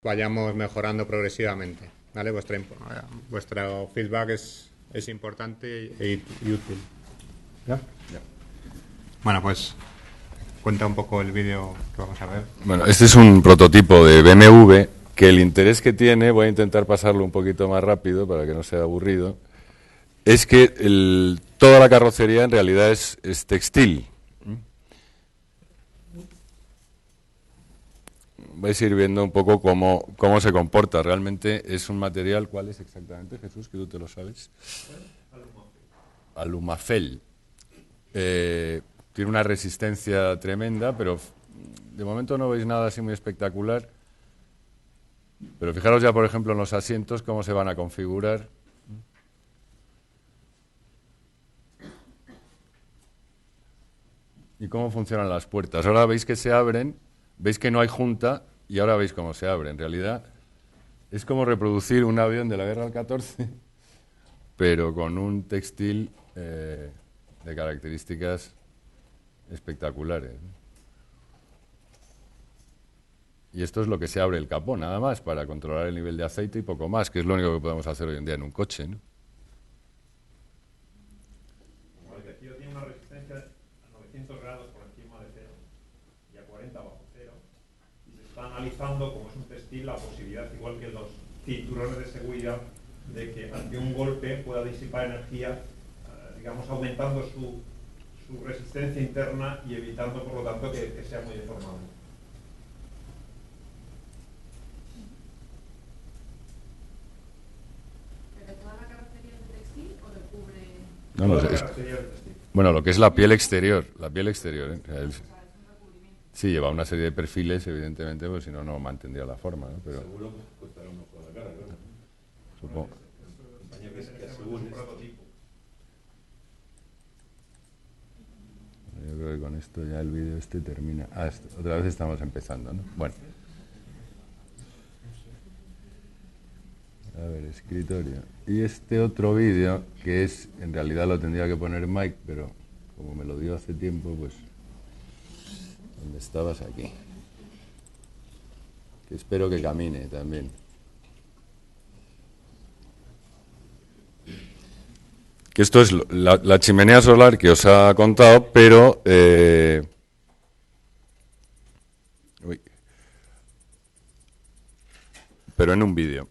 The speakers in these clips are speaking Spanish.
vayamos mejorando progresivamente, ¿vale? Vuestro feedback es importante y útil. ¿Ya? Ya. Bueno, pues cuenta un poco el vídeo que vamos a ver. Bueno, este es un prototipo de BMW que el interés que tiene, voy a intentar pasarlo un poquito más rápido para que no sea aburrido, es que toda la carrocería en realidad es textil. Vais a ir viendo un poco cómo se comporta. Realmente es un material, ¿cuál es exactamente, Jesús? Que tú te lo sabes. Alumafel. Tiene una resistencia tremenda, pero de momento no veis nada así muy espectacular. Pero fijaros ya, por ejemplo, en los asientos, cómo se van a configurar. Y cómo funcionan las puertas. Ahora veis que se abren, veis que no hay junta, y ahora veis cómo se abre. En realidad es como reproducir un avión de la guerra del 14, pero con un textil de características espectaculares. Y esto es lo que se abre el capó, nada más, para controlar el nivel de aceite y poco más, que es lo único que podemos hacer hoy en día en un coche, ¿no? Como el tejido tiene una resistencia a 900 grados por encima de cero y a 40 bajo cero, y se está analizando, como es un textil, la posibilidad, igual que los cinturones de seguridad, de que ante un golpe pueda disipar energía, digamos, aumentando su resistencia interna y evitando, por lo tanto, que sea muy deformable. ¿Pero toda la carrocería es de textil o le cubre...? No, no, Toda la carrocería es de textil. bueno, lo que es la piel exterior, ¿eh? O sea, O sea, es un recubrimiento. Sí, lleva una serie de perfiles, evidentemente, pues si no, no mantendría la forma, ¿no? Pero Seguro que costará un ojo de la cara, claro. supongo. Compañía que Es asegure. un prototipo. Yo creo que con esto ya el vídeo este termina. Otra vez estamos empezando, ¿no? Bueno. A ver, escritorio. Y este otro vídeo, que es, en realidad lo tendría que poner Mike, pero como me lo dio hace tiempo, pues... ¿Dónde estabas? Aquí. Que espero que camine también. Que esto es la chimenea solar que os ha contado, pero... uy. Pero en un vídeo.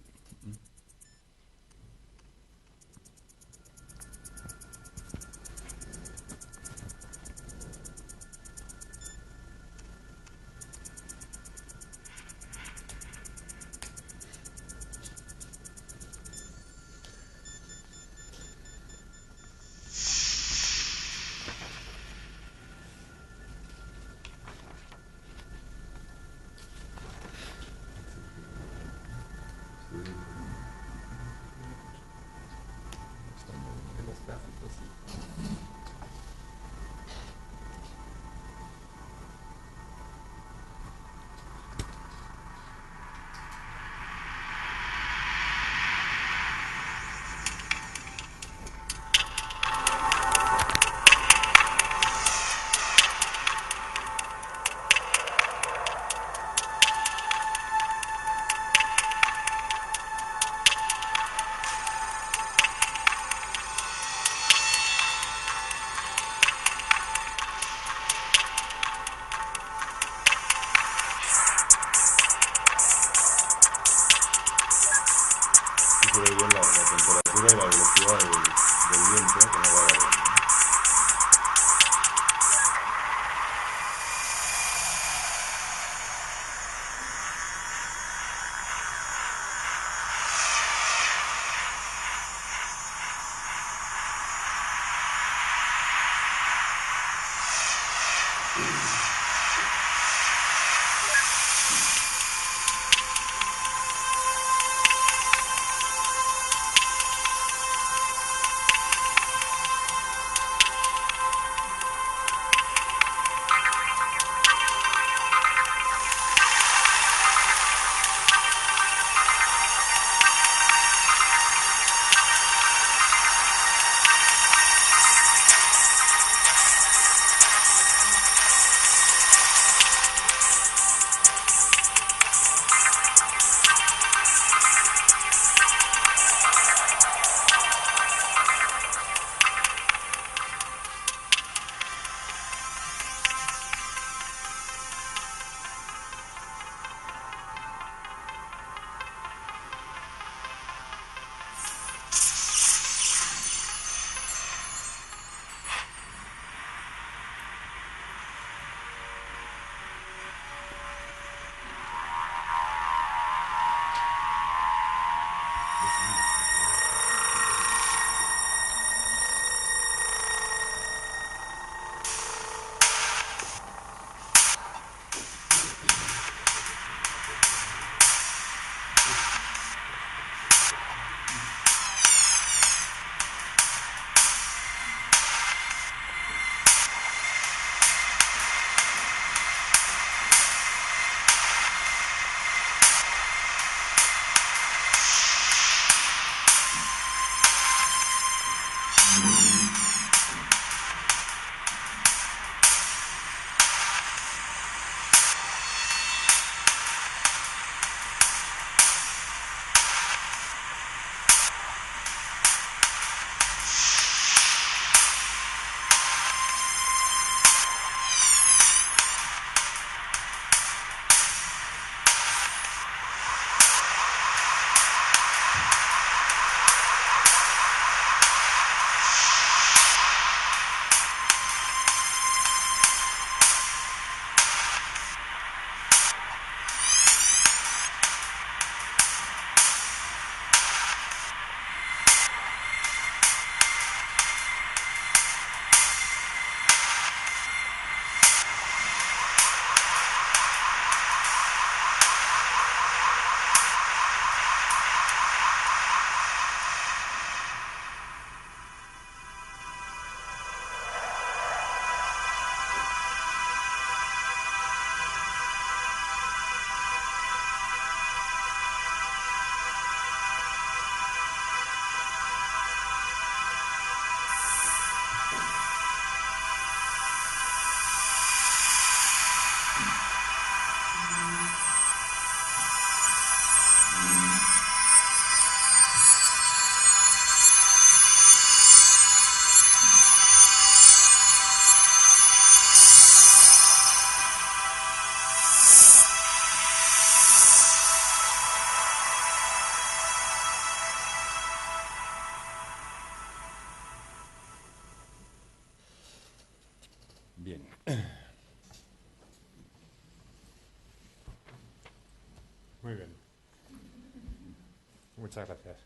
Muchas gracias.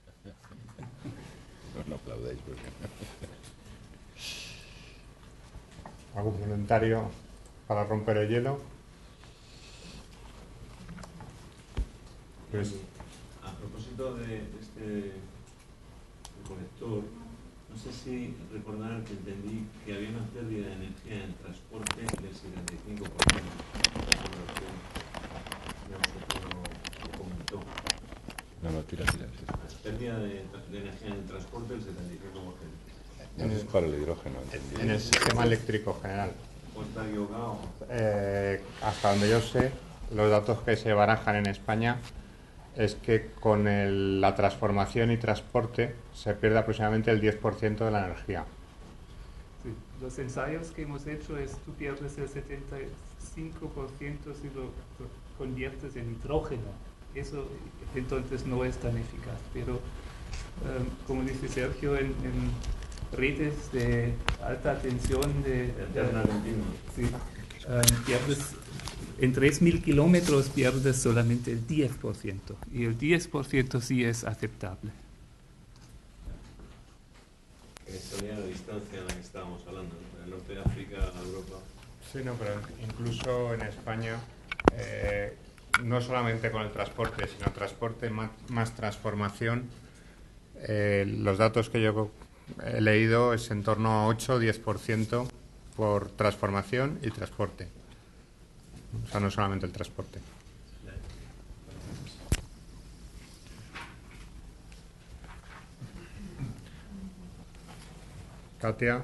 No aplaudáis porque... ¿Algún comentario para romper el hielo? Pues, A propósito de este colector, no sé si recordar que entendí que había una pérdida de energía en el transporte del 75%. Lo comentó. No, tira. Sí. Pérdida de energía en el transporte del 75%. No es para el hidrógeno, entendí. en el sistema eléctrico general. ¿O está equivocado? Hasta donde yo sé, los datos que se barajan en España es que con la transformación y transporte se pierde aproximadamente el 10% de la energía. Sí, los ensayos que hemos hecho es tú pierdes el 75% si lo conviertes en hidrógeno. Eso entonces no es tan eficaz, pero como dice Sergio, en redes de alta tensión Eterna continua. sí, pierdes en 3.000 kilómetros pierdes solamente el 10%, y el 10% sí es aceptable. Que sería la distancia en la que estábamos hablando, ¿no? Del norte de África a Europa. Sí, no, pero incluso en España, no solamente con el transporte, sino transporte más transformación, los datos que yo he leído es en torno a 8 o 10% por transformación y transporte. O sea, no solamente el transporte. Katia.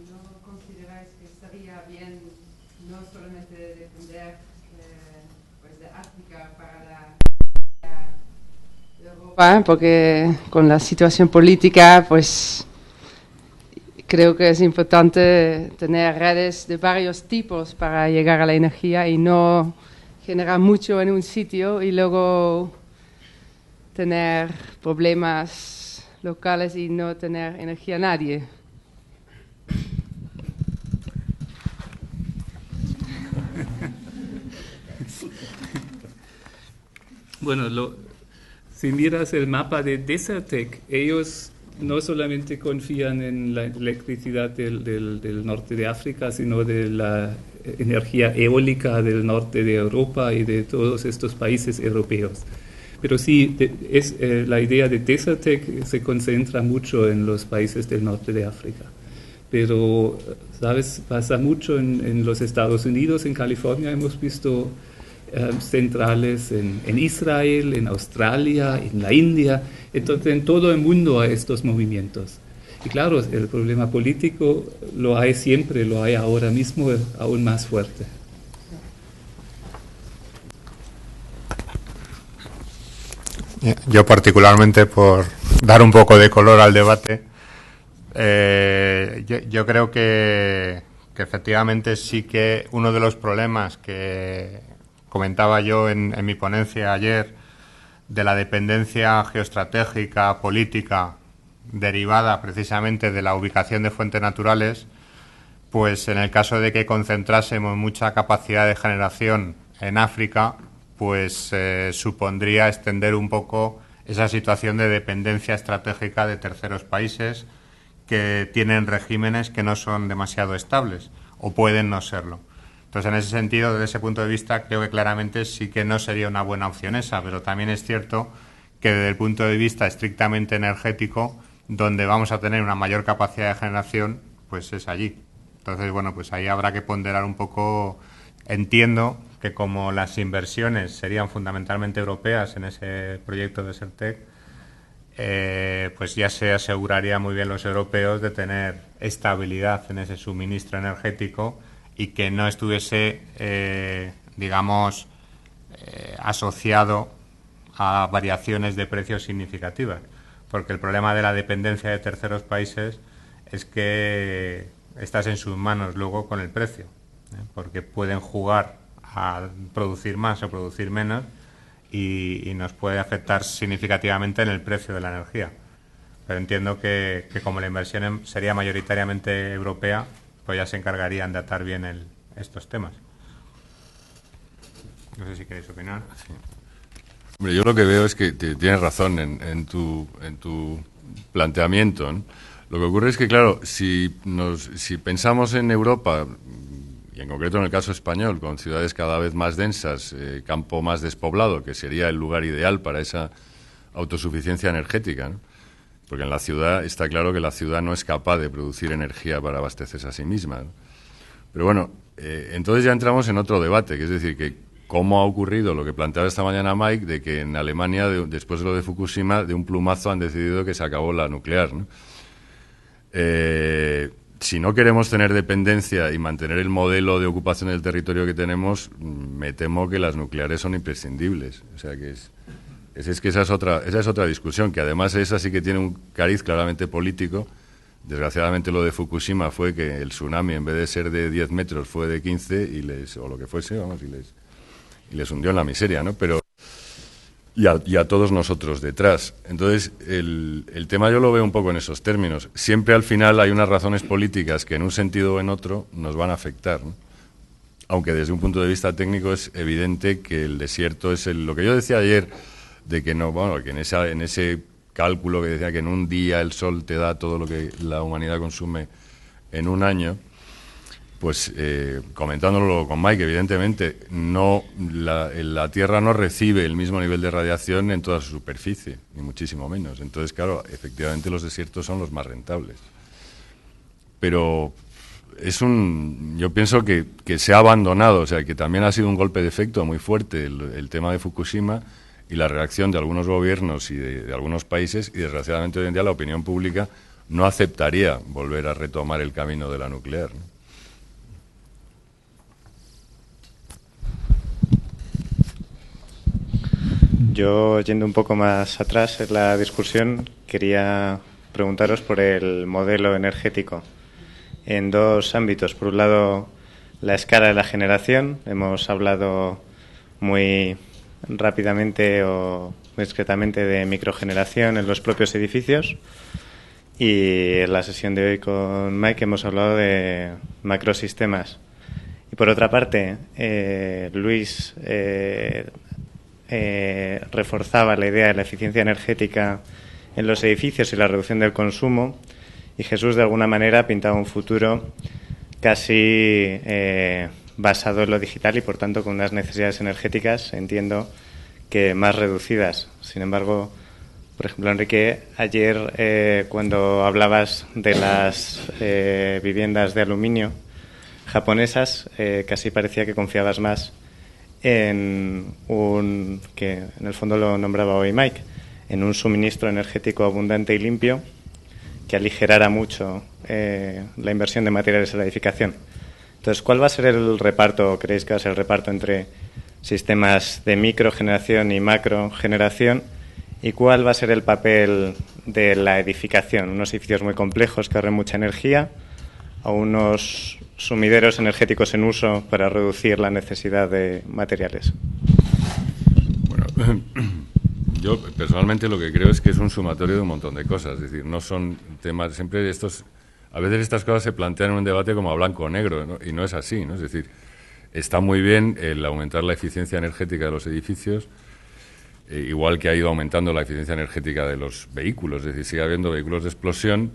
¿No consideráis que estaría bien no solamente depender pues de África para la Europa? Porque con la situación política, pues creo que es importante tener redes de varios tipos para llegar a la energía y no generar mucho en un sitio y luego tener problemas locales y no tener energía a nadie. Bueno, si miras el mapa de Desertec, ellos no solamente confían en la electricidad del norte de África, sino de la energía eólica del norte de Europa y de todos estos países europeos. Pero sí, la idea de Desertec se concentra mucho en los países del norte de África. Pero, ¿sabes? Pasa mucho en los Estados Unidos, en California hemos visto centrales en Israel, en Australia, en la India. Entonces, en todo el mundo hay estos movimientos. Y claro, el problema político lo hay siempre, lo hay ahora mismo aún más fuerte. Yo particularmente, por dar un poco de color al debate, yo creo que efectivamente sí que uno de los problemas que comentaba yo en mi ponencia ayer de la dependencia geoestratégica, política, derivada precisamente de la ubicación de fuentes naturales, pues en el caso de que concentrásemos mucha capacidad de generación en África, pues supondría extender un poco esa situación de dependencia estratégica de terceros países que tienen regímenes que no son demasiado estables o pueden no serlo. Entonces, en ese sentido, desde ese punto de vista, creo que claramente sí que no sería una buena opción esa, pero también es cierto que desde el punto de vista estrictamente energético, donde vamos a tener una mayor capacidad de generación, pues es allí. Entonces, bueno, pues ahí habrá que ponderar un poco. Entiendo que como las inversiones serían fundamentalmente europeas en ese proyecto de Desertec, pues ya se aseguraría muy bien los europeos de tener estabilidad en ese suministro energético y que no estuviese, asociado a variaciones de precios significativas. Porque el problema de la dependencia de terceros países es que estás en sus manos luego con el precio, porque pueden jugar a producir más o producir menos y nos puede afectar significativamente en el precio de la energía. Pero entiendo que como la inversión sería mayoritariamente europea, pues ya se encargarían de atar bien estos temas. No sé si queréis opinar. Sí. Hombre, yo lo que veo es que tienes razón en tu planteamiento, ¿no? Lo que ocurre es que, claro, si pensamos en Europa, y en concreto en el caso español, con ciudades cada vez más densas, campo más despoblado, que sería el lugar ideal para esa autosuficiencia energética, ¿no? Porque en la ciudad está claro que la ciudad no es capaz de producir energía para abastecerse a sí misma, ¿no? Pero bueno, entonces ya entramos en otro debate, que es decir, que cómo ha ocurrido lo que planteaba esta mañana Mike, de que en Alemania, después de lo de Fukushima, de un plumazo han decidido que se acabó la nuclear, ¿no? Si no queremos tener dependencia y mantener el modelo de ocupación del territorio que tenemos, me temo que las nucleares son imprescindibles. O sea que esa es otra discusión, que además esa sí que tiene un cariz claramente político. Desgraciadamente lo de Fukushima fue que el tsunami, en vez de ser de 10 metros, fue de 15 o lo que fuese, vamos, y les hundió en la miseria, ¿no? Pero y a todos nosotros detrás. Entonces, el tema yo lo veo un poco en esos términos. Siempre al final hay unas razones políticas que en un sentido o en otro nos van a afectar, ¿no? Aunque desde un punto de vista técnico es evidente que el desierto es lo que yo decía ayer, de que no, bueno, que en ese cálculo que decía que en un día el sol te da todo lo que la humanidad consume en un año. Pues comentándolo con Mike, evidentemente la Tierra no recibe el mismo nivel de radiación en toda su superficie, ni muchísimo menos. Entonces, claro, efectivamente los desiertos son los más rentables. Pero yo pienso que se ha abandonado, o sea, que también ha sido un golpe de efecto muy fuerte el tema de Fukushima y la reacción de algunos gobiernos y de algunos países, y desgraciadamente hoy en día la opinión pública no aceptaría volver a retomar el camino de la nuclear, ¿no? Yo, yendo un poco más atrás en la discusión, quería preguntaros por el modelo energético en dos ámbitos. Por un lado, la escala de la generación. Hemos hablado muy rápidamente o muy discretamente de microgeneración en los propios edificios. Y en la sesión de hoy con Mike hemos hablado de macrosistemas. Y por otra parte, Luis reforzaba la idea de la eficiencia energética en los edificios y la reducción del consumo, y Jesús de alguna manera pintaba un futuro casi basado en lo digital y por tanto con unas necesidades energéticas, entiendo, que más reducidas. Sin embargo, por ejemplo, Enrique, ayer cuando hablabas de las viviendas de aluminio japonesas, casi parecía que confiabas más en que en el fondo lo nombraba hoy Mike, en un suministro energético abundante y limpio que aligerara mucho la inversión de materiales en la edificación. Entonces, ¿cuál va a ser el reparto, creéis que va a ser el reparto entre sistemas de microgeneración y macrogeneración? ¿Y cuál va a ser el papel de la edificación? ¿Unos edificios muy complejos que ahorren mucha energía o unos sumideros energéticos en uso para reducir la necesidad de materiales? Bueno, yo personalmente lo que creo es que es un sumatorio de un montón de cosas. Es decir, no son temas, siempre a veces estas cosas se plantean en un debate como a blanco o negro, ¿no? Y no es así, ¿no? Es decir, está muy bien el aumentar la eficiencia energética de los edificios, igual que ha ido aumentando la eficiencia energética de los vehículos. Es decir, sigue habiendo vehículos de explosión,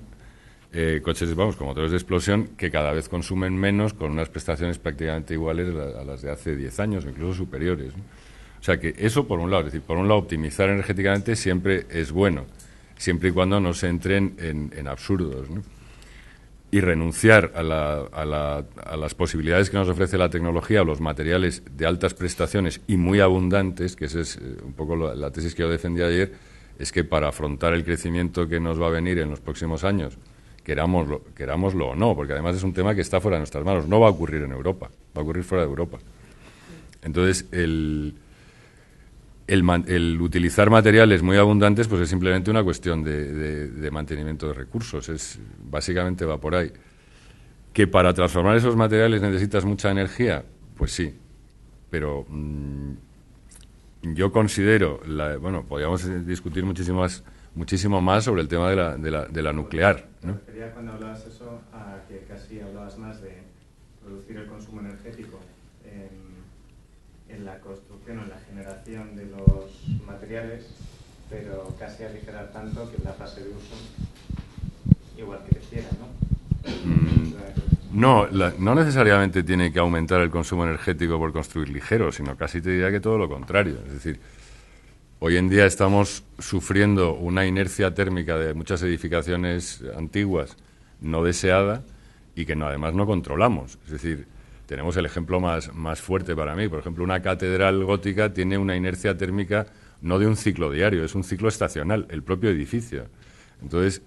coches, con motores de explosión que cada vez consumen menos, con unas prestaciones prácticamente iguales a las de hace 10 años, o incluso superiores, ¿no? O sea que eso por un lado, es decir, por un lado optimizar energéticamente siempre es bueno, siempre y cuando no se entren en absurdos, ¿no? Y renunciar a las posibilidades que nos ofrece la tecnología o los materiales de altas prestaciones y muy abundantes, que esa es un poco la tesis que yo defendí ayer, es que para afrontar el crecimiento que nos va a venir en los próximos años, querámoslo o no, porque además es un tema que está fuera de nuestras manos, no va a ocurrir en Europa, va a ocurrir fuera de Europa. Entonces, el utilizar materiales muy abundantes pues es simplemente una cuestión de mantenimiento de recursos, básicamente va por ahí. ¿Que para transformar esos materiales necesitas mucha energía? Pues sí, pero yo considero, podríamos discutir muchísimas muchísimo más sobre el tema de la nuclear, ¿no? Me refería cuando hablabas eso a que casi hablabas más de reducir el consumo energético en la construcción o en la generación de los materiales, pero casi aligerar tanto que en la fase de uso igual que creciera, ¿no? No necesariamente tiene que aumentar el consumo energético por construir ligero, sino casi te diría que todo lo contrario. Es decir, hoy en día estamos sufriendo una inercia térmica de muchas edificaciones antiguas no deseada y que además no controlamos. Es decir, tenemos el ejemplo más fuerte para mí. Por ejemplo, una catedral gótica tiene una inercia térmica no de un ciclo diario, es un ciclo estacional, el propio edificio. Entonces,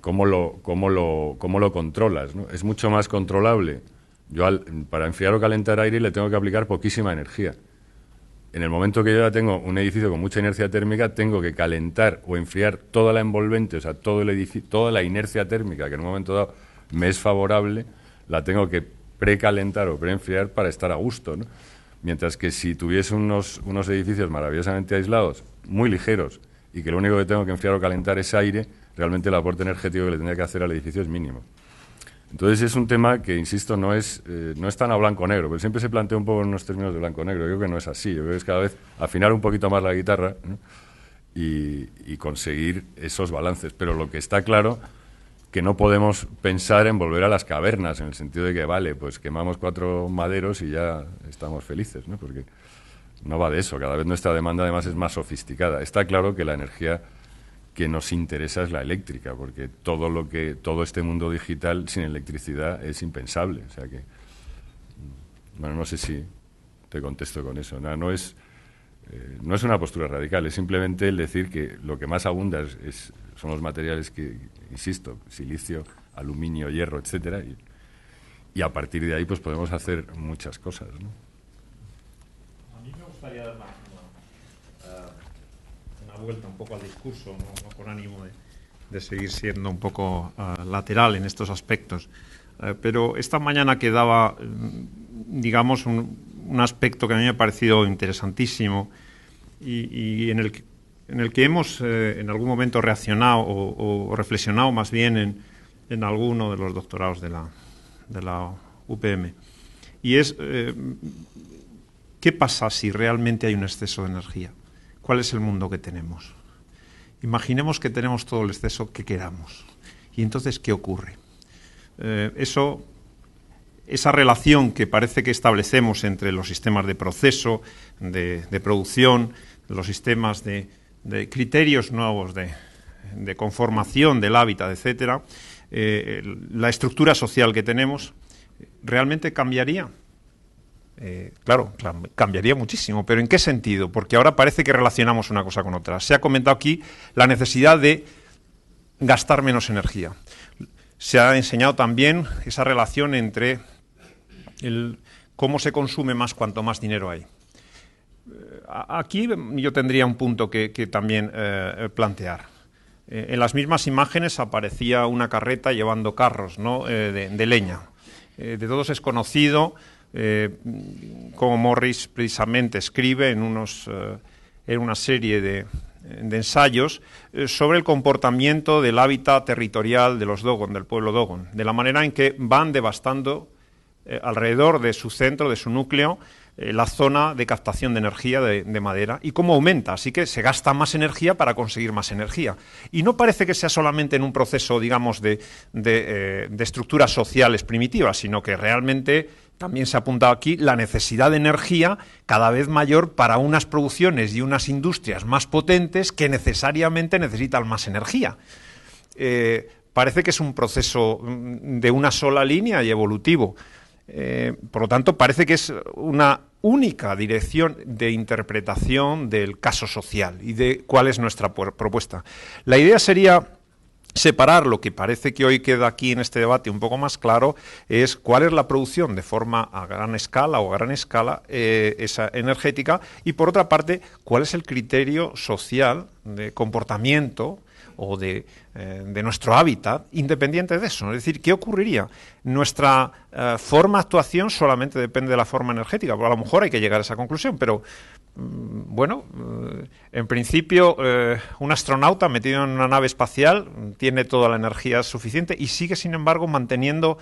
¿cómo lo controlas, ¿no? Es mucho más controlable. Yo para enfriar o calentar aire le tengo que aplicar poquísima energía. En el momento que yo ya tengo un edificio con mucha inercia térmica, tengo que calentar o enfriar toda la envolvente, o sea, todo el edificio, toda la inercia térmica que en un momento dado me es favorable, la tengo que precalentar o preenfriar para estar a gusto, ¿no? Mientras que si tuviese unos edificios maravillosamente aislados, muy ligeros, y que lo único que tengo que enfriar o calentar es aire, realmente el aporte energético que le tendría que hacer al edificio es mínimo. Entonces es un tema que, insisto, no es tan a blanco-negro, pero siempre se plantea un poco en unos términos de blanco-negro. Yo creo que no es así. Yo creo que es cada vez afinar un poquito más la guitarra, ¿no? y conseguir esos balances. Pero lo que está claro que no podemos pensar en volver a las cavernas, en el sentido de que, vale, pues quemamos 4 maderos y ya estamos felices, ¿no? Porque no va de eso. Cada vez nuestra demanda, además, es más sofisticada. Está claro que la energía que nos interesa es la eléctrica, porque todo este mundo digital sin electricidad es impensable. O sea que, bueno, no sé si te contesto con eso. No es una postura radical, es simplemente el decir que lo que más abunda son los materiales que, insisto, silicio, aluminio, hierro, etcétera, y a partir de ahí pues podemos hacer muchas cosas, ¿no? A mí me gustaría dar una vuelta un poco al discurso, no con ánimo de seguir siendo un poco lateral en estos aspectos. Pero esta mañana quedaba, digamos, un aspecto que a mí me ha parecido interesantísimo y en el que hemos en algún momento reaccionado o reflexionado más bien en alguno de los doctorados de la UPM. Y es, ¿qué pasa si realmente hay un exceso de energía? ¿Cuál es el mundo que tenemos? Imaginemos que tenemos todo el exceso que queramos. ¿Y entonces qué ocurre? Esa relación que parece que establecemos entre los sistemas de proceso, de producción, los sistemas de criterios nuevos de conformación del hábitat, etcétera, la estructura social que tenemos, ¿realmente cambiaría? Claro, cambiaría muchísimo, pero ¿en qué sentido? Porque ahora parece que relacionamos una cosa con otra. Se ha comentado aquí la necesidad de gastar menos energía. Se ha enseñado también esa relación entre cómo se consume más cuanto más dinero hay. Aquí yo tendría un punto que también plantear. En las mismas imágenes aparecía una carreta llevando carros, ¿no? de leña. De todos es conocido como Morris precisamente escribe en una serie de ensayos sobre el comportamiento del hábitat territorial de los Dogon, del pueblo Dogon, de la manera en que van devastando alrededor de su centro, de su núcleo, la zona de captación de energía de madera y cómo aumenta, así que se gasta más energía para conseguir más energía. Y no parece que sea solamente en un proceso, digamos, de estructuras sociales primitivas, sino que realmente también se ha apuntado aquí la necesidad de energía cada vez mayor para unas producciones y unas industrias más potentes que necesariamente necesitan más energía. Parece que es un proceso de una sola línea y evolutivo. Por lo tanto, parece que es una única dirección de interpretación del caso social y de cuál es nuestra propuesta. La idea sería separar lo que parece que hoy queda aquí en este debate un poco más claro, es cuál es la producción de forma a gran escala o a gran escala esa energética y, por otra parte, cuál es el criterio social de comportamiento o de nuestro hábitat, independiente de eso. Es decir, ¿qué ocurriría? Nuestra forma de actuación solamente depende de la forma energética, porque a lo mejor hay que llegar a esa conclusión, pero bueno, en principio un astronauta metido en una nave espacial tiene toda la energía suficiente y sigue, sin embargo, manteniendo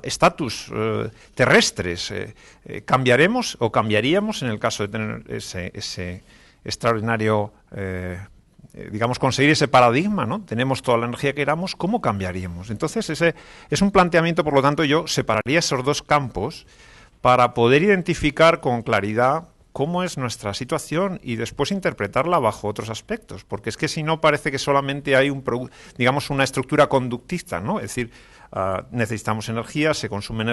estatus terrestres. ¿Cambiaremos o cambiaríamos en el caso de tener ese extraordinario, digamos, conseguir ese paradigma, ¿no? Tenemos toda la energía que queramos, ¿cómo cambiaríamos? Entonces, ese es un planteamiento, por lo tanto, yo separaría esos dos campos para poder identificar con claridad cómo es nuestra situación y después interpretarla bajo otros aspectos, porque es que si no parece que solamente hay digamos, una estructura conductista, ¿no? Es decir, necesitamos energía, se consume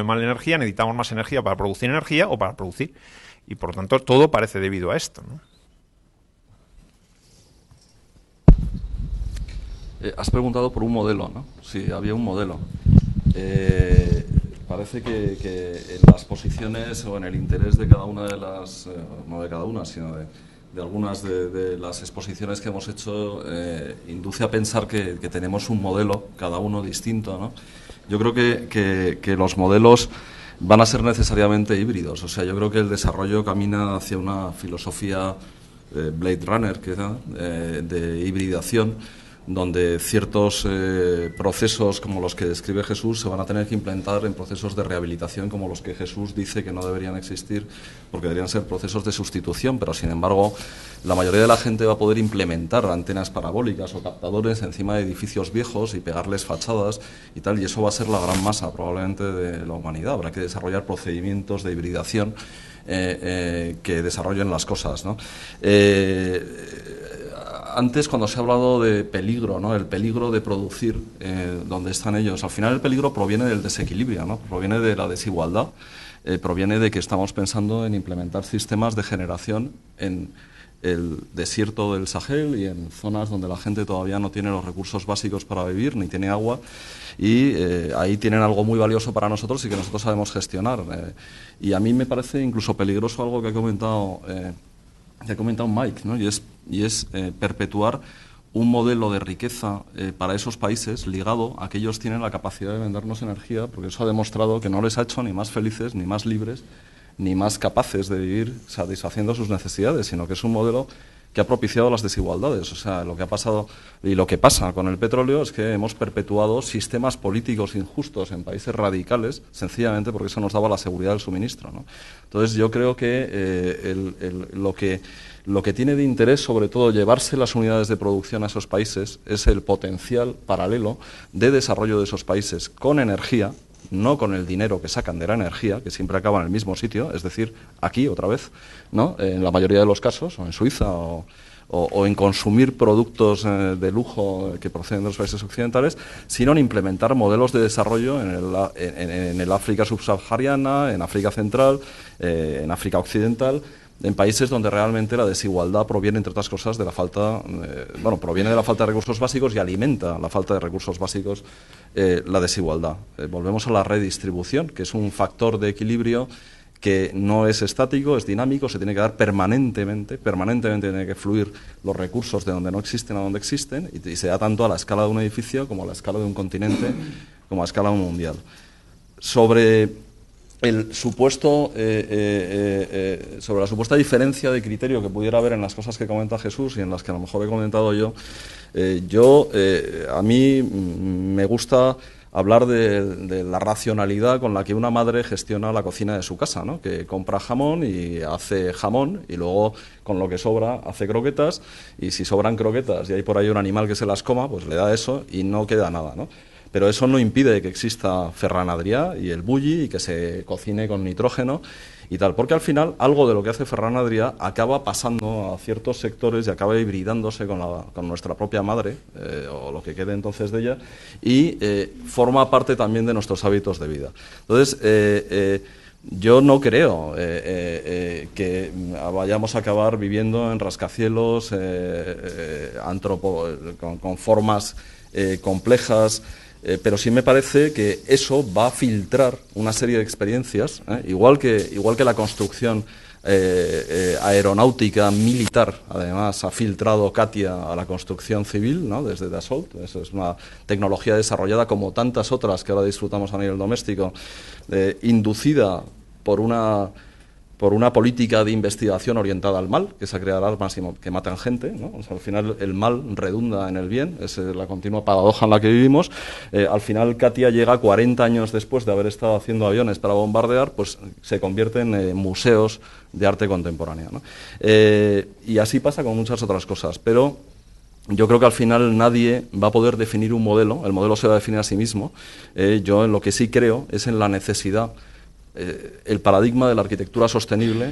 mal energía, necesitamos más energía para producir energía o para producir, y por lo tanto todo parece debido a esto, ¿no? Has preguntado por un modelo, ¿no? Sí, había un modelo. Parece que en las posiciones o en el interés de cada una de las, no de cada una, sino de algunas de las exposiciones que hemos hecho, induce a pensar que tenemos un modelo, cada uno distinto, ¿no? Yo creo que los modelos van a ser necesariamente híbridos. O sea, yo creo que el desarrollo camina hacia una filosofía Blade Runner, de hibridación, donde ciertos procesos como los que describe Jesús se van a tener que implementar en procesos de rehabilitación como los que Jesús dice que no deberían existir porque deberían ser procesos de sustitución, pero sin embargo la mayoría de la gente va a poder implementar antenas parabólicas o captadores encima de edificios viejos y pegarles fachadas y tal, y eso va a ser la gran masa probablemente de la humanidad. Habrá que desarrollar procedimientos de hibridación que desarrollen las cosas, ¿no? Antes, cuando se ha hablado de peligro, ¿no? El peligro de producir donde están ellos, al final el peligro proviene del desequilibrio, ¿no? Proviene de la desigualdad, proviene de que estamos pensando en implementar sistemas de generación en el desierto del Sahel y en zonas donde la gente todavía no tiene los recursos básicos para vivir, ni tiene agua, y ahí tienen algo muy valioso para nosotros y que nosotros sabemos gestionar. Y a mí me parece incluso peligroso algo que ha comentado Mike, ¿no? Y es perpetuar un modelo de riqueza para esos países ligado a que ellos tienen la capacidad de vendernos energía, porque eso ha demostrado que no les ha hecho ni más felices, ni más libres, ni más capaces de vivir satisfaciendo sus necesidades, sino que es un modelo que ha propiciado las desigualdades. O sea, lo que ha pasado y lo que pasa con el petróleo es que hemos perpetuado sistemas políticos injustos en países radicales, sencillamente porque eso nos daba la seguridad del suministro, ¿no? Entonces, yo creo que lo que tiene de interés, sobre todo, llevarse las unidades de producción a esos países es el potencial paralelo de desarrollo de esos países con energía, no con el dinero que sacan de la energía, que siempre acaba en el mismo sitio, es decir, aquí otra vez, ¿no? En la mayoría de los casos, o en Suiza, o en consumir productos de lujo que proceden de los países occidentales, sino en implementar modelos de desarrollo en el África subsahariana, en África Central, en África Occidental, en países donde realmente la desigualdad proviene, entre otras cosas, de la falta, proviene de la falta de recursos básicos y alimenta la falta de recursos básicos la desigualdad. Volvemos a la redistribución, que es un factor de equilibrio que no es estático, es dinámico, se tiene que dar permanentemente tiene que fluir los recursos de donde no existen a donde existen, y se da tanto a la escala de un edificio como a la escala de un continente, como a la escala mundial. Sobre el supuesto, sobre la supuesta diferencia de criterio que pudiera haber en las cosas que comenta Jesús y en las que a lo mejor he comentado yo, a mí me gusta hablar de la racionalidad con la que una madre gestiona la cocina de su casa, ¿no? Que compra jamón y hace jamón y luego con lo que sobra hace croquetas, y si sobran croquetas y hay por ahí un animal que se las coma, pues le da eso y no queda nada, ¿no? Pero eso no impide que exista Ferran Adrià y el bulli y que se cocine con nitrógeno y tal, porque al final algo de lo que hace Ferran Adrià acaba pasando a ciertos sectores y acaba hibridándose con nuestra propia madre, o lo que quede entonces de ella, y forma parte también de nuestros hábitos de vida. Entonces, yo no creo que vayamos a acabar viviendo en rascacielos con formas complejas, pero sí me parece que eso va a filtrar una serie de experiencias, igual que la construcción aeronáutica militar, además ha filtrado Katia a la construcción civil, ¿no? Desde Dassault. Eso es una tecnología desarrollada como tantas otras que ahora disfrutamos a nivel doméstico, inducida por por una política de investigación orientada al mal, que es a crear armas que matan gente, ¿no? O sea, al final el mal redunda en el bien, es la continua paradoja en la que vivimos. Al final Katia llega 40 años después de haber estado haciendo aviones para bombardear, pues se convierte en museos de arte contemporánea, ¿no? Y así pasa con muchas otras cosas, pero yo creo que al final nadie va a poder definir un modelo, el modelo se va a definir a sí mismo. Yo en lo que sí creo es en la necesidad, el paradigma de la arquitectura sostenible,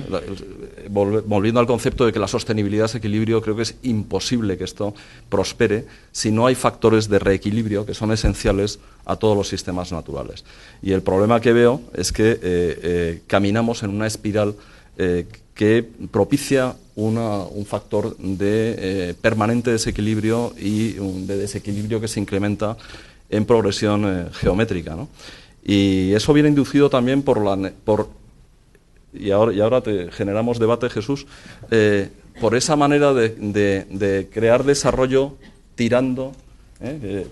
volviendo al concepto de que la sostenibilidad es equilibrio, creo que es imposible que esto prospere si no hay factores de reequilibrio que son esenciales a todos los sistemas naturales. Y el problema que veo es que caminamos en una espiral que propicia un factor de permanente desequilibrio y de desequilibrio que se incrementa en progresión geométrica, ¿no? Y eso viene inducido también y ahora generamos debate, Jesús, por esa manera de crear desarrollo tirando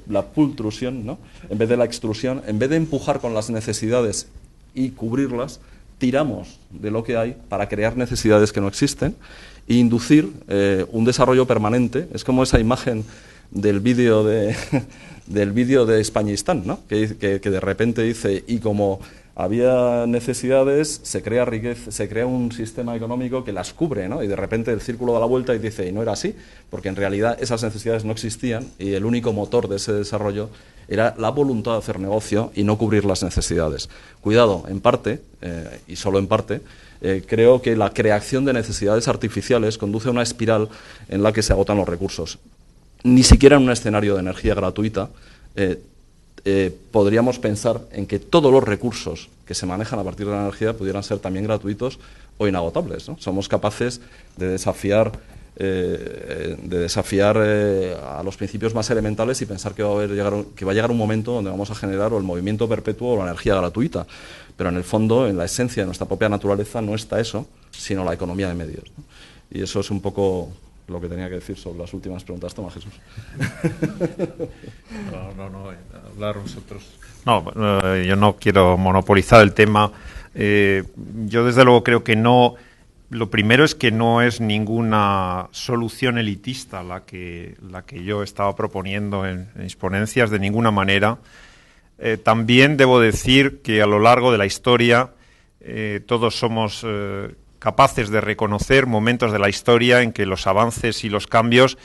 la pultrusión, ¿no? En vez de la extrusión, en vez de empujar con las necesidades y cubrirlas, tiramos de lo que hay para crear necesidades que no existen e inducir un desarrollo permanente. Es como esa imagen del vídeo de Españistán, ¿no? Que de repente dice, y como había necesidades, se crea riqueza, se crea un sistema económico que las cubre, ¿no? Y de repente el círculo da la vuelta y dice, y no era así, porque en realidad esas necesidades no existían y el único motor de ese desarrollo era la voluntad de hacer negocio y no cubrir las necesidades. Cuidado, en parte, y solo en parte, creo que la creación de necesidades artificiales conduce a una espiral en la que se agotan los recursos. Ni siquiera en un escenario de energía gratuita podríamos pensar en que todos los recursos que se manejan a partir de la energía pudieran ser también gratuitos o inagotables, ¿no? Somos capaces de desafiar a los principios más elementales y pensar que va a llegar un momento donde vamos a generar o el movimiento perpetuo o la energía gratuita. Pero en el fondo, en la esencia de nuestra propia naturaleza, no está eso, sino la economía de medios, ¿no? Y eso es un poco lo que tenía que decir sobre las últimas preguntas. Toma, Jesús. No, hablar vosotros. No, yo no quiero monopolizar el tema. Yo desde luego creo que no. Lo primero es que no es ninguna solución elitista la que yo estaba proponiendo en mis ponencias, de ninguna manera. También debo decir que a lo largo de la historia todos somos capaces de reconocer momentos de la historia en que los avances y los cambios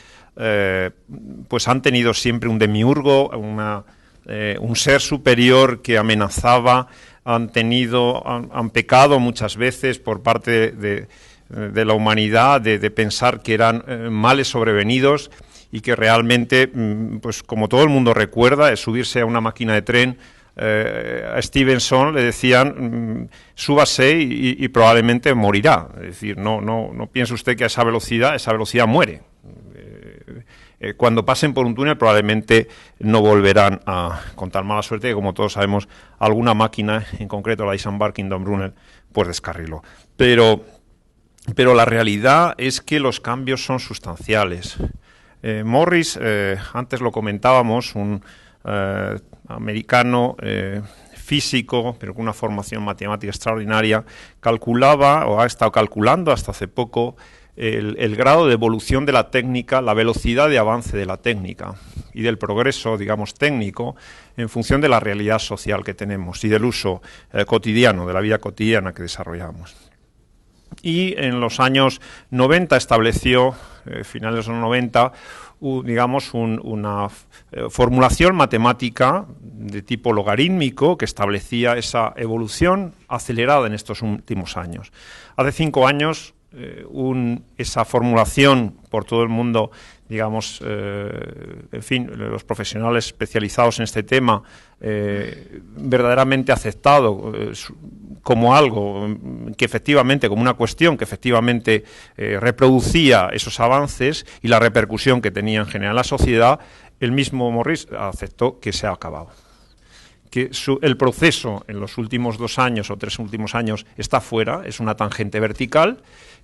pues han tenido siempre un demiurgo, un ser superior que amenazaba, han pecado muchas veces por parte de la humanidad de pensar que eran males sobrevenidos y que realmente, pues como todo el mundo recuerda, es subirse a una máquina de tren. A Stevenson le decían súbase y probablemente morirá. Es decir, no piense usted que a esa velocidad muere. Cuando pasen por un túnel probablemente no volverán con tan mala suerte que, como todos sabemos, alguna máquina, en concreto la Disembarking Brunel, pues descarriló. Pero la realidad es que los cambios son sustanciales. Morris, antes lo comentábamos, un americano físico, pero con una formación matemática extraordinaria, calculaba, o ha estado calculando hasta hace poco, el grado de evolución de la técnica, la velocidad de avance de la técnica y del progreso, digamos, técnico, en función de la realidad social que tenemos y del uso cotidiano, de la vida cotidiana que desarrollamos. Y en los años 90 estableció, finales de los 90, digamos, una formulación matemática de tipo logarítmico que establecía esa evolución acelerada en estos últimos años. Hace 5 años, esa formulación por todo el mundo, digamos, en fin, los profesionales especializados en este tema, verdaderamente aceptado como algo que efectivamente, como una cuestión que efectivamente reproducía esos avances y la repercusión que tenía en general en la sociedad, el mismo Morris aceptó que se ha acabado. Que el proceso en los últimos 2 años o 3 últimos años está fuera, es una tangente vertical,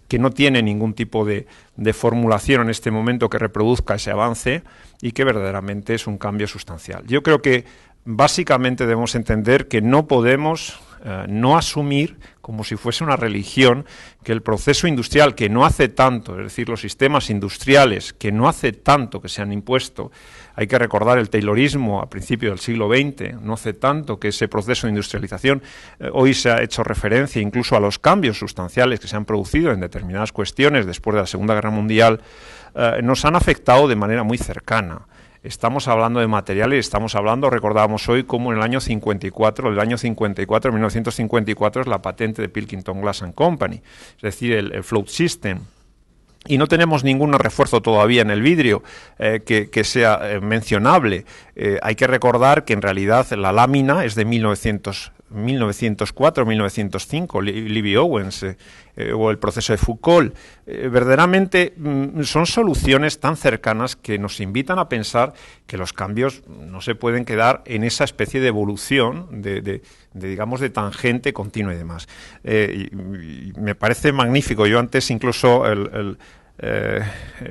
que no tiene ningún tipo de formulación en este momento que reproduzca ese avance y que verdaderamente es un cambio sustancial. Yo creo que básicamente debemos entender que no podemos no asumir como si fuese una religión que el proceso industrial que no hace tanto, es decir, los sistemas industriales que no hace tanto que se han impuesto, hay que recordar el taylorismo a principios del siglo XX, no hace tanto que ese proceso de industrialización, hoy se ha hecho referencia incluso a los cambios sustanciales que se han producido en determinadas cuestiones después de la Segunda Guerra Mundial, nos han afectado de manera muy cercana. Estamos hablando de materiales, estamos hablando, recordábamos hoy, como en el año 54, 1954 es la patente de Pilkington Glass and Company, es decir, el float system. Y no tenemos ningún refuerzo todavía en el vidrio que sea mencionable. Hay que recordar que en realidad la lámina es de 1904, 1905, Livy Owens, o el proceso de Foucault. Verdaderamente son soluciones tan cercanas que nos invitan a pensar que los cambios no se pueden quedar en esa especie de evolución, digamos, de tangente continua y demás. Y me parece magnífico. Yo antes incluso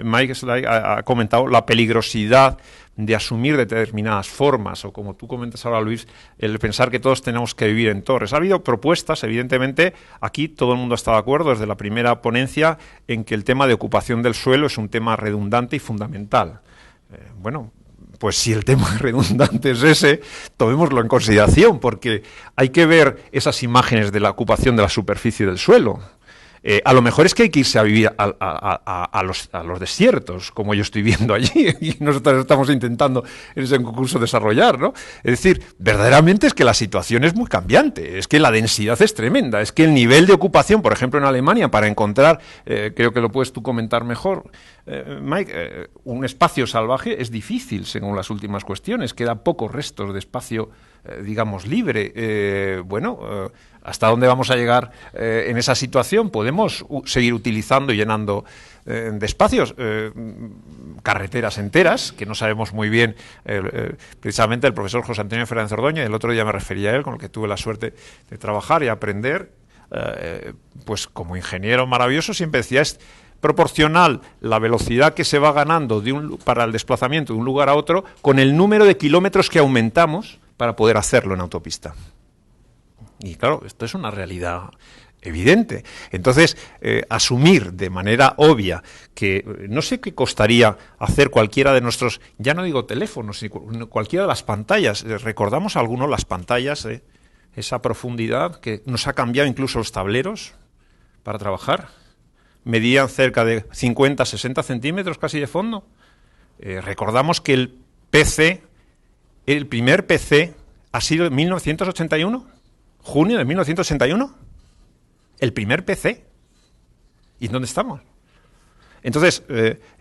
Mike Sly ha comentado la peligrosidad de asumir determinadas formas, o como tú comentas ahora, Luis, el pensar que todos tenemos que vivir en torres. Ha habido propuestas, evidentemente, aquí todo el mundo está de acuerdo desde la primera ponencia en que el tema de ocupación del suelo es un tema redundante y fundamental. Bueno, pues si el tema redundante es ese, tomémoslo en consideración, porque hay que ver esas imágenes de la ocupación de la superficie del suelo. A lo mejor es que hay que irse a vivir a los desiertos, como yo estoy viendo allí, y nosotros estamos intentando en ese concurso desarrollar, ¿no? Es decir, verdaderamente es que la situación es muy cambiante, es que la densidad es tremenda, es que el nivel de ocupación, por ejemplo en Alemania, para encontrar, creo que lo puedes tú comentar mejor, Mike, un espacio salvaje es difícil según las últimas cuestiones, quedan pocos restos de espacio, digamos, libre. ¿Hasta dónde vamos a llegar en esa situación? ¿Podemos seguir utilizando y llenando de espacios carreteras enteras, que no sabemos muy bien? Precisamente el profesor José Antonio Fernández Ordoña, el otro día me refería a él, con el que tuve la suerte de trabajar y aprender, pues como ingeniero maravilloso siempre decía, es proporcional la velocidad que se va ganando para el desplazamiento de un lugar a otro con el número de kilómetros que aumentamos para poder hacerlo en autopista. Y claro, esto es una realidad evidente. Entonces, asumir de manera obvia que no sé qué costaría hacer cualquiera de nuestros, ya no digo teléfonos, sino cualquiera de las pantallas. Recordamos algunos las pantallas, esa profundidad que nos ha cambiado incluso los tableros para trabajar. Medían cerca de 50, 60 centímetros casi de fondo. Recordamos que el primer PC ha sido en 1981, junio de 1981. El primer PC. ¿Y en dónde estamos? Entonces,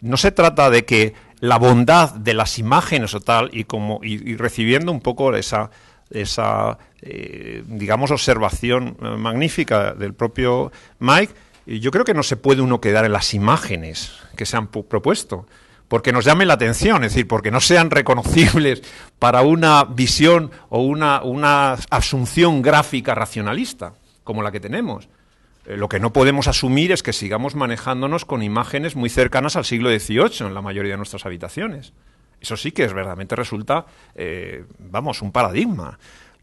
no se trata de que la bondad de las imágenes o tal, y recibiendo un poco esa digamos, observación magnífica del propio Mike, yo creo que no se puede uno quedar en las imágenes que se han propuesto, porque nos llamen la atención, es decir, porque no sean reconocibles para una visión o una asunción gráfica racionalista, como la que tenemos. Lo que no podemos asumir es que sigamos manejándonos con imágenes muy cercanas al siglo XVIII en la mayoría de nuestras habitaciones. Eso sí que es verdaderamente resulta, un paradigma.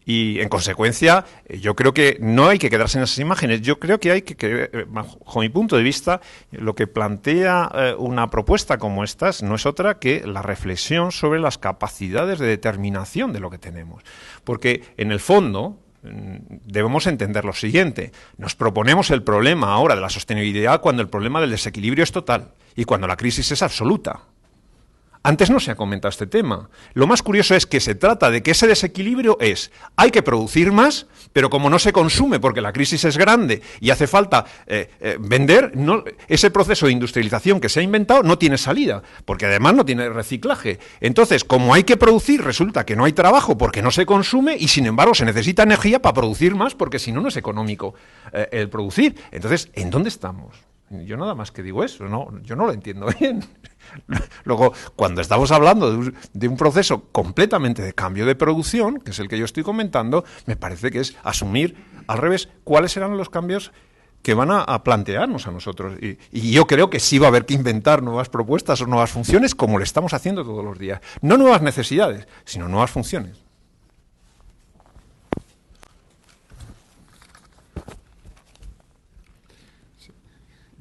Y, en consecuencia, yo creo que no hay que quedarse en esas imágenes. Yo creo que hay que, bajo mi punto de vista, lo que plantea una propuesta como esta no es otra que la reflexión sobre las capacidades de determinación de lo que tenemos. Porque, en el fondo, debemos entender lo siguiente. Nos proponemos el problema ahora de la sostenibilidad cuando el problema del desequilibrio es total y cuando la crisis es absoluta. Antes no se ha comentado este tema. Lo más curioso es que se trata de que ese desequilibrio hay que producir más, pero como no se consume porque la crisis es grande y hace falta vender, ese proceso de industrialización que se ha inventado no tiene salida, porque además no tiene reciclaje. Entonces, como hay que producir, resulta que no hay trabajo porque no se consume y, sin embargo, se necesita energía para producir más porque si no, no es económico el producir. Entonces, ¿en dónde estamos? Yo nada más que digo eso, yo no lo entiendo bien. Luego, cuando estamos hablando de un proceso completamente de cambio de producción, que es el que yo estoy comentando, me parece que es asumir al revés cuáles serán los cambios que van a plantearnos a nosotros. Y yo creo que sí va a haber que inventar nuevas propuestas o nuevas funciones como lo estamos haciendo todos los días. No nuevas necesidades, sino nuevas funciones.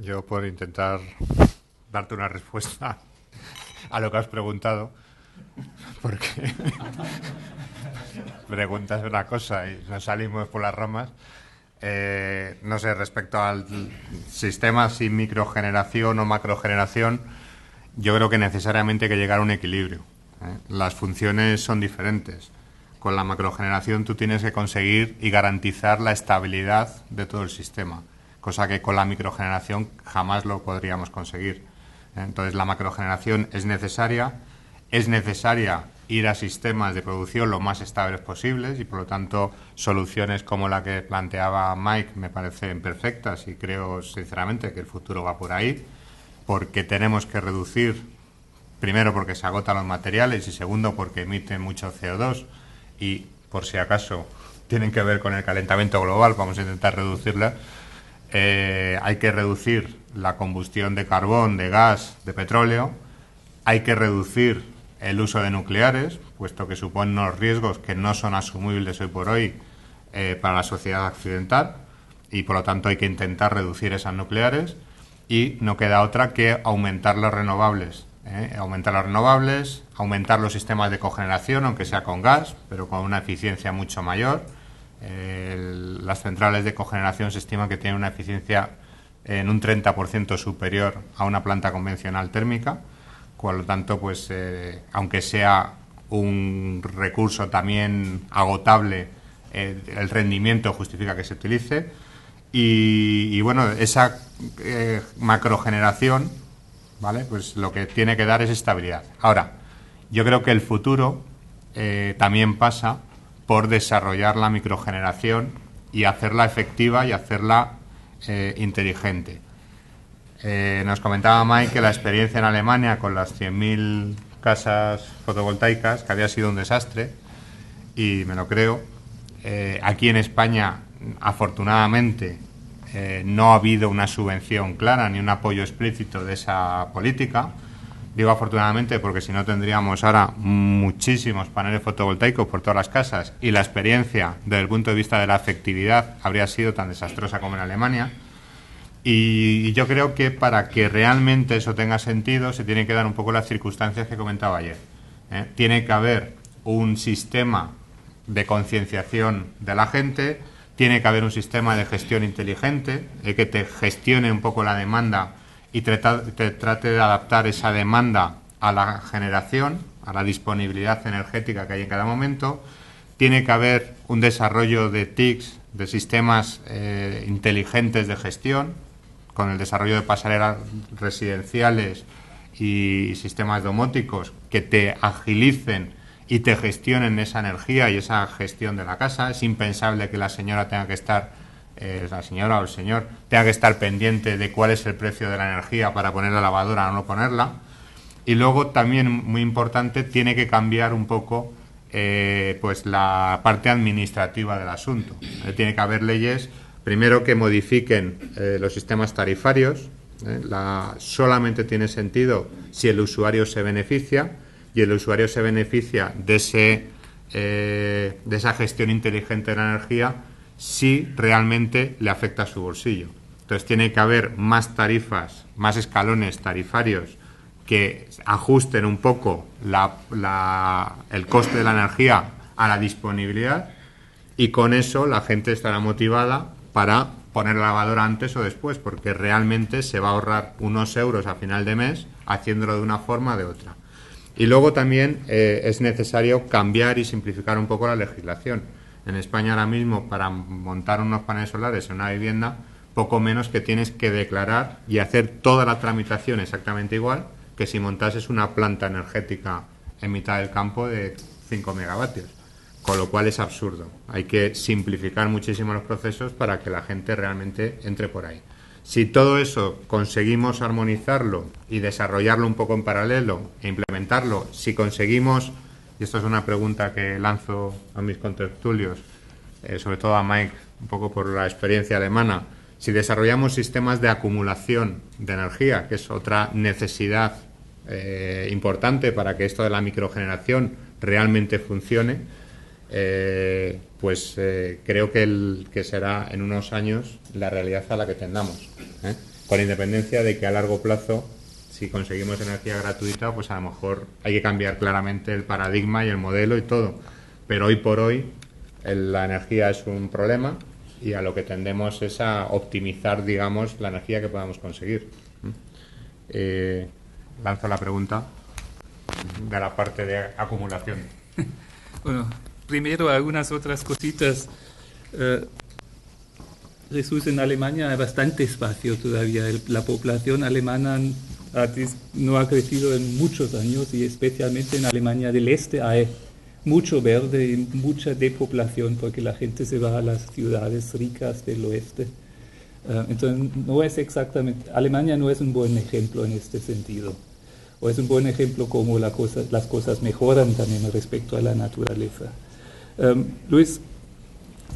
Yo, por intentar darte una respuesta a lo que has preguntado, porque preguntas una cosa y nos salimos por las ramas. No sé, respecto al sistema sin microgeneración o macrogeneración, yo creo que necesariamente hay que llegar a un equilibrio. Las funciones son diferentes. Con la macrogeneración tú tienes que conseguir y garantizar la estabilidad de todo el sistema, cosa que con la microgeneración jamás lo podríamos conseguir. Entonces la macrogeneración es necesaria ir a sistemas de producción lo más estables posibles y por lo tanto soluciones como la que planteaba Mike me parecen perfectas y creo sinceramente que el futuro va por ahí, porque tenemos que reducir, primero porque se agotan los materiales y segundo porque emiten mucho CO2 y por si acaso tienen que ver con el calentamiento global, vamos a intentar reducirla. Hay que reducir la combustión de carbón, de gas, de petróleo, hay que reducir el uso de nucleares, puesto que suponen unos riesgos que no son asumibles hoy por hoy para la sociedad occidental y por lo tanto hay que intentar reducir esas nucleares y no queda otra que aumentar las renovables. Aumentar los sistemas de cogeneración, aunque sea con gas, pero con una eficiencia mucho mayor. Las centrales de cogeneración se estima que tienen una eficiencia en un 30% superior a una planta convencional térmica. Por lo tanto, pues aunque sea un recurso también agotable, el rendimiento justifica que se utilice. Y bueno, esa macrogeneración, ¿vale? Pues lo que tiene que dar es estabilidad. Ahora, yo creo que el futuro también pasa por desarrollar la microgeneración y hacerla efectiva y hacerla inteligente. Nos comentaba Mike que la experiencia en Alemania con las 100.000 casas fotovoltaicas, que había sido un desastre, y me lo creo. Aquí en España, afortunadamente, no ha habido una subvención clara ni un apoyo explícito de esa política. Digo afortunadamente porque si no tendríamos ahora muchísimos paneles fotovoltaicos por todas las casas y la experiencia desde el punto de vista de la efectividad habría sido tan desastrosa como en Alemania. Y yo creo que para que realmente eso tenga sentido se tienen que dar un poco las circunstancias que comentaba ayer. Tiene que haber un sistema de concienciación de la gente, tiene que haber un sistema de gestión inteligente que te gestione un poco la demanda y te trate de adaptar esa demanda a la generación, a la disponibilidad energética que hay en cada momento. Tiene que haber un desarrollo de TICs, de sistemas inteligentes de gestión, con el desarrollo de pasarelas residenciales y sistemas domóticos que te agilicen y te gestionen esa energía y esa gestión de la casa. Es impensable que la señora tenga que estar, la señora o el señor, tenga que estar pendiente de cuál es el precio de la energía para poner la lavadora o no ponerla. Y luego también, muy importante, tiene que cambiar un poco pues la parte administrativa del asunto. Tiene que haber leyes, primero, que modifiquen los sistemas tarifarios. Solamente tiene sentido si el usuario se beneficia, y el usuario se beneficia de esa gestión inteligente de la energía si realmente le afecta a su bolsillo. Entonces tiene que haber más tarifas, más escalones tarifarios que ajusten un poco el coste de la energía a la disponibilidad, y con eso la gente estará motivada para poner la lavadora antes o después, porque realmente se va a ahorrar unos euros a final de mes haciéndolo de una forma o de otra. Y luego también es necesario cambiar y simplificar un poco la legislación. En España ahora mismo, para montar unos paneles solares en una vivienda, poco menos que tienes que declarar y hacer toda la tramitación exactamente igual que si montases una planta energética en mitad del campo de 5 megavatios. Con lo cual es absurdo. Hay que simplificar muchísimo los procesos para que la gente realmente entre por ahí. Si todo eso conseguimos armonizarlo y desarrollarlo un poco en paralelo e implementarlo, si conseguimos, y esto es una pregunta que lanzo a mis contertulios, sobre todo a Mike, un poco por la experiencia alemana, si desarrollamos sistemas de acumulación de energía, que es otra necesidad importante para que esto de la microgeneración realmente funcione, creo que será en unos años la realidad a la que tendamos. con independencia de que a largo plazo, si conseguimos energía gratuita, pues a lo mejor hay que cambiar claramente el paradigma y el modelo y todo. Pero hoy por hoy la energía es un problema y a lo que tendemos es a optimizar, digamos, la energía que podamos conseguir. Lanzo la pregunta de la parte de acumulación. Bueno, primero algunas otras cositas. Jesús, en Alemania hay bastante espacio todavía. La población alemana no ha crecido en muchos años y especialmente en Alemania del Este hay mucho verde y mucha depoplación porque la gente se va a las ciudades ricas del oeste. Entonces, no es exactamente, Alemania no es un buen ejemplo en este sentido. O es un buen ejemplo cómo las cosas mejoran también respecto a la naturaleza. Luis,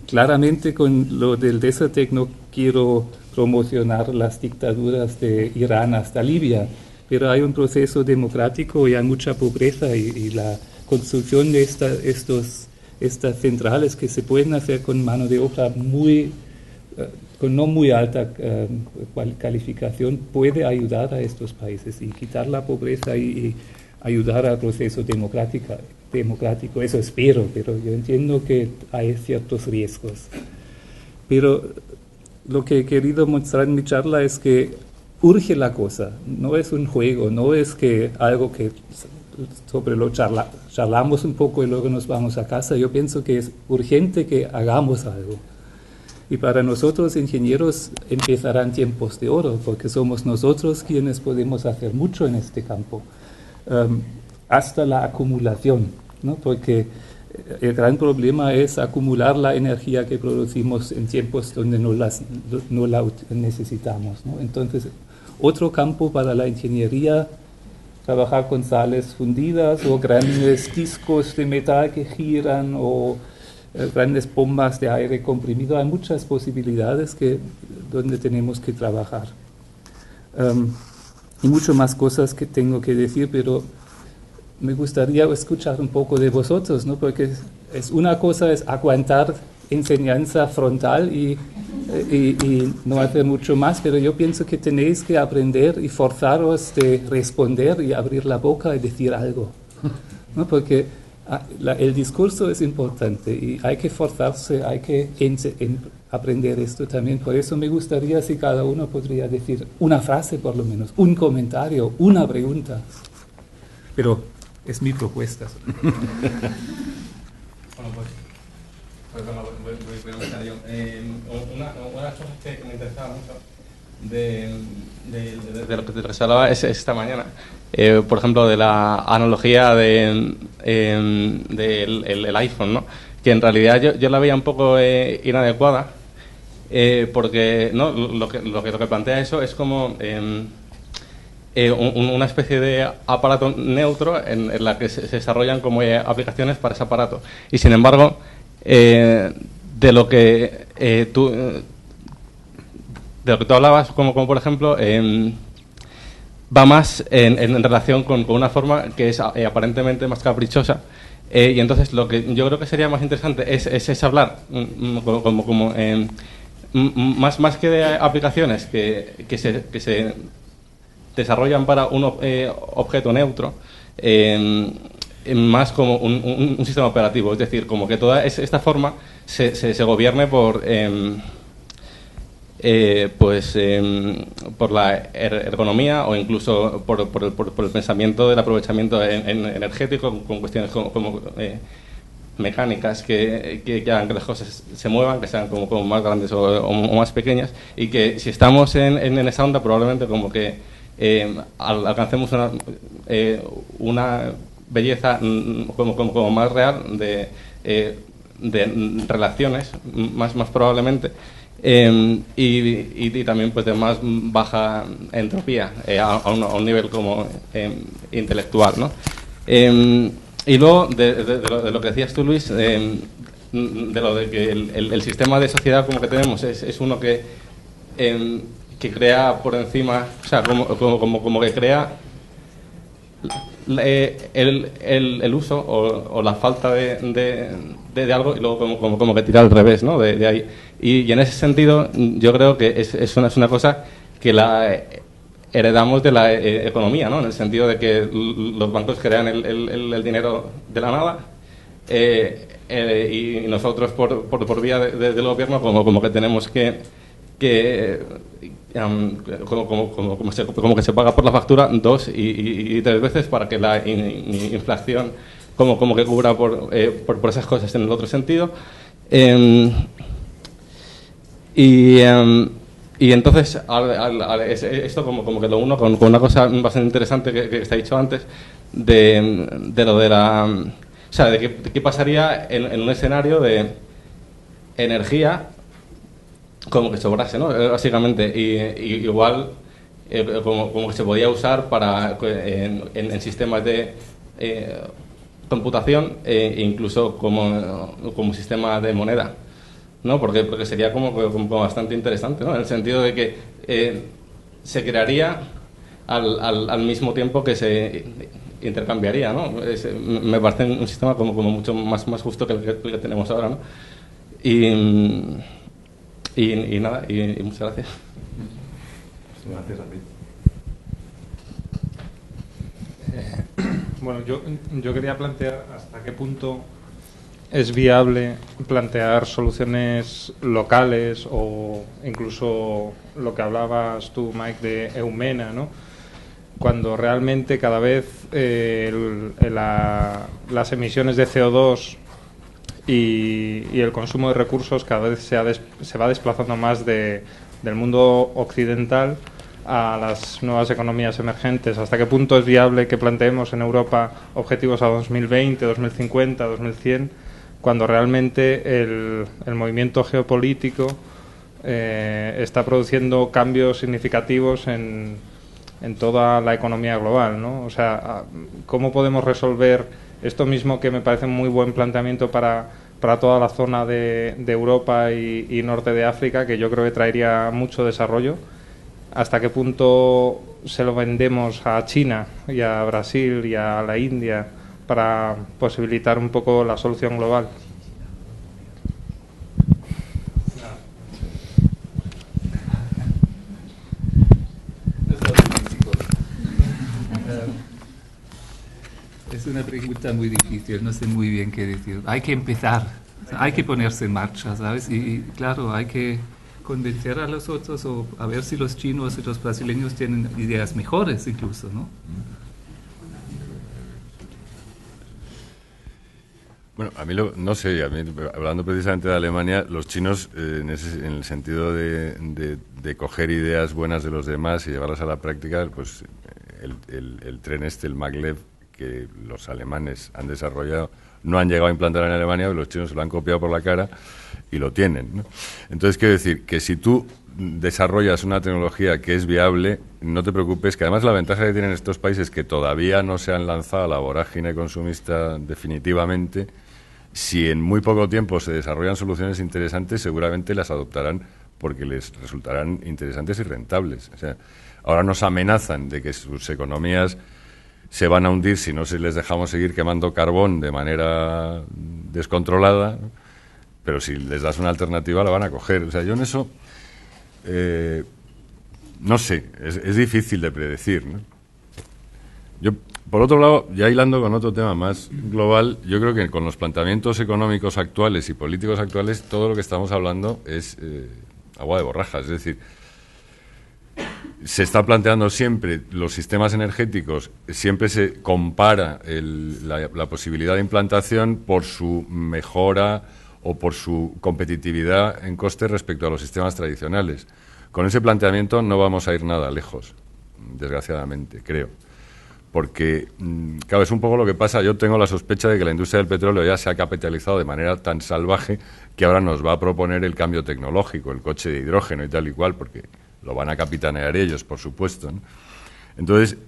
claramente con lo del Desertec no quiero promocionar las dictaduras de Irán hasta Libia, pero hay un proceso democrático y hay mucha pobreza y la construcción de estas centrales que se pueden hacer con mano de obra con no muy alta calificación puede ayudar a estos países y quitar la pobreza y ayudar al proceso democrático. Eso espero, pero yo entiendo que hay ciertos riesgos. Pero lo que he querido mostrar en mi charla es que urge la cosa, no es un juego, no es que algo que sobre lo charlamos un poco y luego nos vamos a casa. Yo pienso que es urgente que hagamos algo. Y para nosotros, ingenieros, empezarán tiempos de oro, porque somos nosotros quienes podemos hacer mucho en este campo, hasta la acumulación, ¿no? Porque el gran problema es acumular la energía que producimos en tiempos donde no la necesitamos, ¿no? Entonces, otro campo para la ingeniería, trabajar con sales fundidas o grandes discos de metal que giran o grandes bombas de aire comprimido. Hay muchas posibilidades donde tenemos que trabajar. Y muchas más cosas que tengo que decir, pero me gustaría escuchar un poco de vosotros, ¿no? Porque una cosa es aguantar enseñanza frontal y no hacer mucho más, pero yo pienso que tenéis que aprender y forzaros de responder y abrir la boca y decir algo, ¿no? Porque el discurso es importante y hay que forzarse, hay que aprender esto también. Por eso me gustaría si cada uno podría decir una frase por lo menos, un comentario, una pregunta. Pero es mi propuesta. Bueno, voy a empezar yo. Una de las cosas que me interesaba mucho de lo que te hablaba es esta mañana. Por ejemplo, de la analogía del iPhone, ¿no? Que en realidad yo la veía un poco inadecuada, porque ¿no? lo que plantea eso es como una especie de aparato neutro en la que se desarrollan como aplicaciones para ese aparato. Y sin embargo, de lo que tú hablabas, como por ejemplo, va más en relación con una forma que es aparentemente más caprichosa. Y entonces lo que yo creo que sería más interesante es hablar más que de aplicaciones que se desarrollan para un objeto neutro, más como un sistema operativo. Es decir, como que toda esta forma se gobierne por la ergonomía o incluso por el pensamiento del aprovechamiento energético, con cuestiones como mecánicas que hagan que las cosas se muevan, que sean como más grandes o más pequeñas, y que si estamos en esa onda probablemente como que alcancemos una belleza como más real de relaciones, más probablemente. Y también pues de más baja entropía a un nivel como intelectual, ¿no? Y luego de lo que decías tú, Luis, de lo de que el sistema de sociedad como que tenemos es uno que crea por encima, o sea, como que crea el uso o la falta de algo y luego como que tira al revés, ¿no? De ahí. Y en ese sentido yo creo que es una cosa la heredamos de la economía, ¿no? En el sentido de que los bancos crean el dinero de la nada y nosotros por vía del gobierno como que tenemos como que se paga por la factura 2 y 3 veces para que la inflación como que cubra por esas cosas en el otro sentido. Y entonces esto como que lo uno con una cosa bastante interesante que está dicho antes de lo de la, o sea, de qué pasaría en un escenario de energía como que sobrase, ¿no? Básicamente, y igual como que se podía usar para en sistemas de computación incluso como sistema de moneda, ¿no? Porque sería como bastante interesante, ¿no? En el sentido de que se crearía al mismo tiempo que se intercambiaría, ¿no? Me parece un sistema como mucho más justo que el que tenemos ahora, ¿no? Y nada, y muchas gracias. Gracias a ti. Bueno, yo quería plantear hasta qué punto es viable plantear soluciones locales o incluso lo que hablabas tú, Mike, de Eumena, ¿no? Cuando realmente cada vez las emisiones de CO2 y el consumo de recursos cada vez se va desplazando más del mundo occidental a las nuevas economías emergentes. ¿Hasta qué punto es viable que planteemos en Europa objetivos a 2020, 2050, 2100, cuando realmente el movimiento geopolítico está produciendo cambios significativos en toda la economía global, ¿no? O sea, ¿cómo podemos resolver esto mismo que me parece un muy buen planteamiento para toda la zona de Europa y norte de África, que yo creo que traería mucho desarrollo? ¿Hasta qué punto se lo vendemos a China y a Brasil y a la India para posibilitar un poco la solución global? Es una pregunta muy difícil, no sé muy bien qué decir. Hay que empezar, hay que ponerse en marcha, ¿sabes? Y claro, hay que convencer a los otros o a ver si los chinos y los brasileños tienen ideas mejores incluso, ¿no? Bueno, a mí no sé, hablando precisamente de Alemania, los chinos en el sentido de coger ideas buenas de los demás y llevarlas a la práctica, pues el tren el maglev, que los alemanes han desarrollado, no han llegado a implantar en Alemania, los chinos se lo han copiado por la cara y lo tienen, ¿no? Entonces, quiero decir que si tú desarrollas una tecnología que es viable, no te preocupes, que además la ventaja que tienen estos países que todavía no se han lanzado a la vorágine consumista definitivamente, si en muy poco tiempo se desarrollan soluciones interesantes, seguramente las adoptarán porque les resultarán interesantes y rentables. O sea, ahora nos amenazan de que sus economías se van a hundir si no se les dejamos seguir quemando carbón de manera descontrolada, ¿no? Pero si les das una alternativa la van a coger. O sea, yo en eso no sé, es difícil de predecir, ¿no? Yo, por otro lado, ya hilando con otro tema más global, yo creo que con los planteamientos económicos actuales y políticos actuales, todo lo que estamos hablando es agua de borrajas. Es decir, se está planteando siempre los sistemas energéticos, siempre se compara la posibilidad de implantación por su mejora o por su competitividad en coste respecto a los sistemas tradicionales. Con ese planteamiento no vamos a ir nada lejos, desgraciadamente, creo. Porque, claro, es un poco lo que pasa. Yo tengo la sospecha de que la industria del petróleo ya se ha capitalizado de manera tan salvaje que ahora nos va a proponer el cambio tecnológico, el coche de hidrógeno y tal y cual, porque lo van a capitanear ellos, por supuesto, ¿no? Entonces,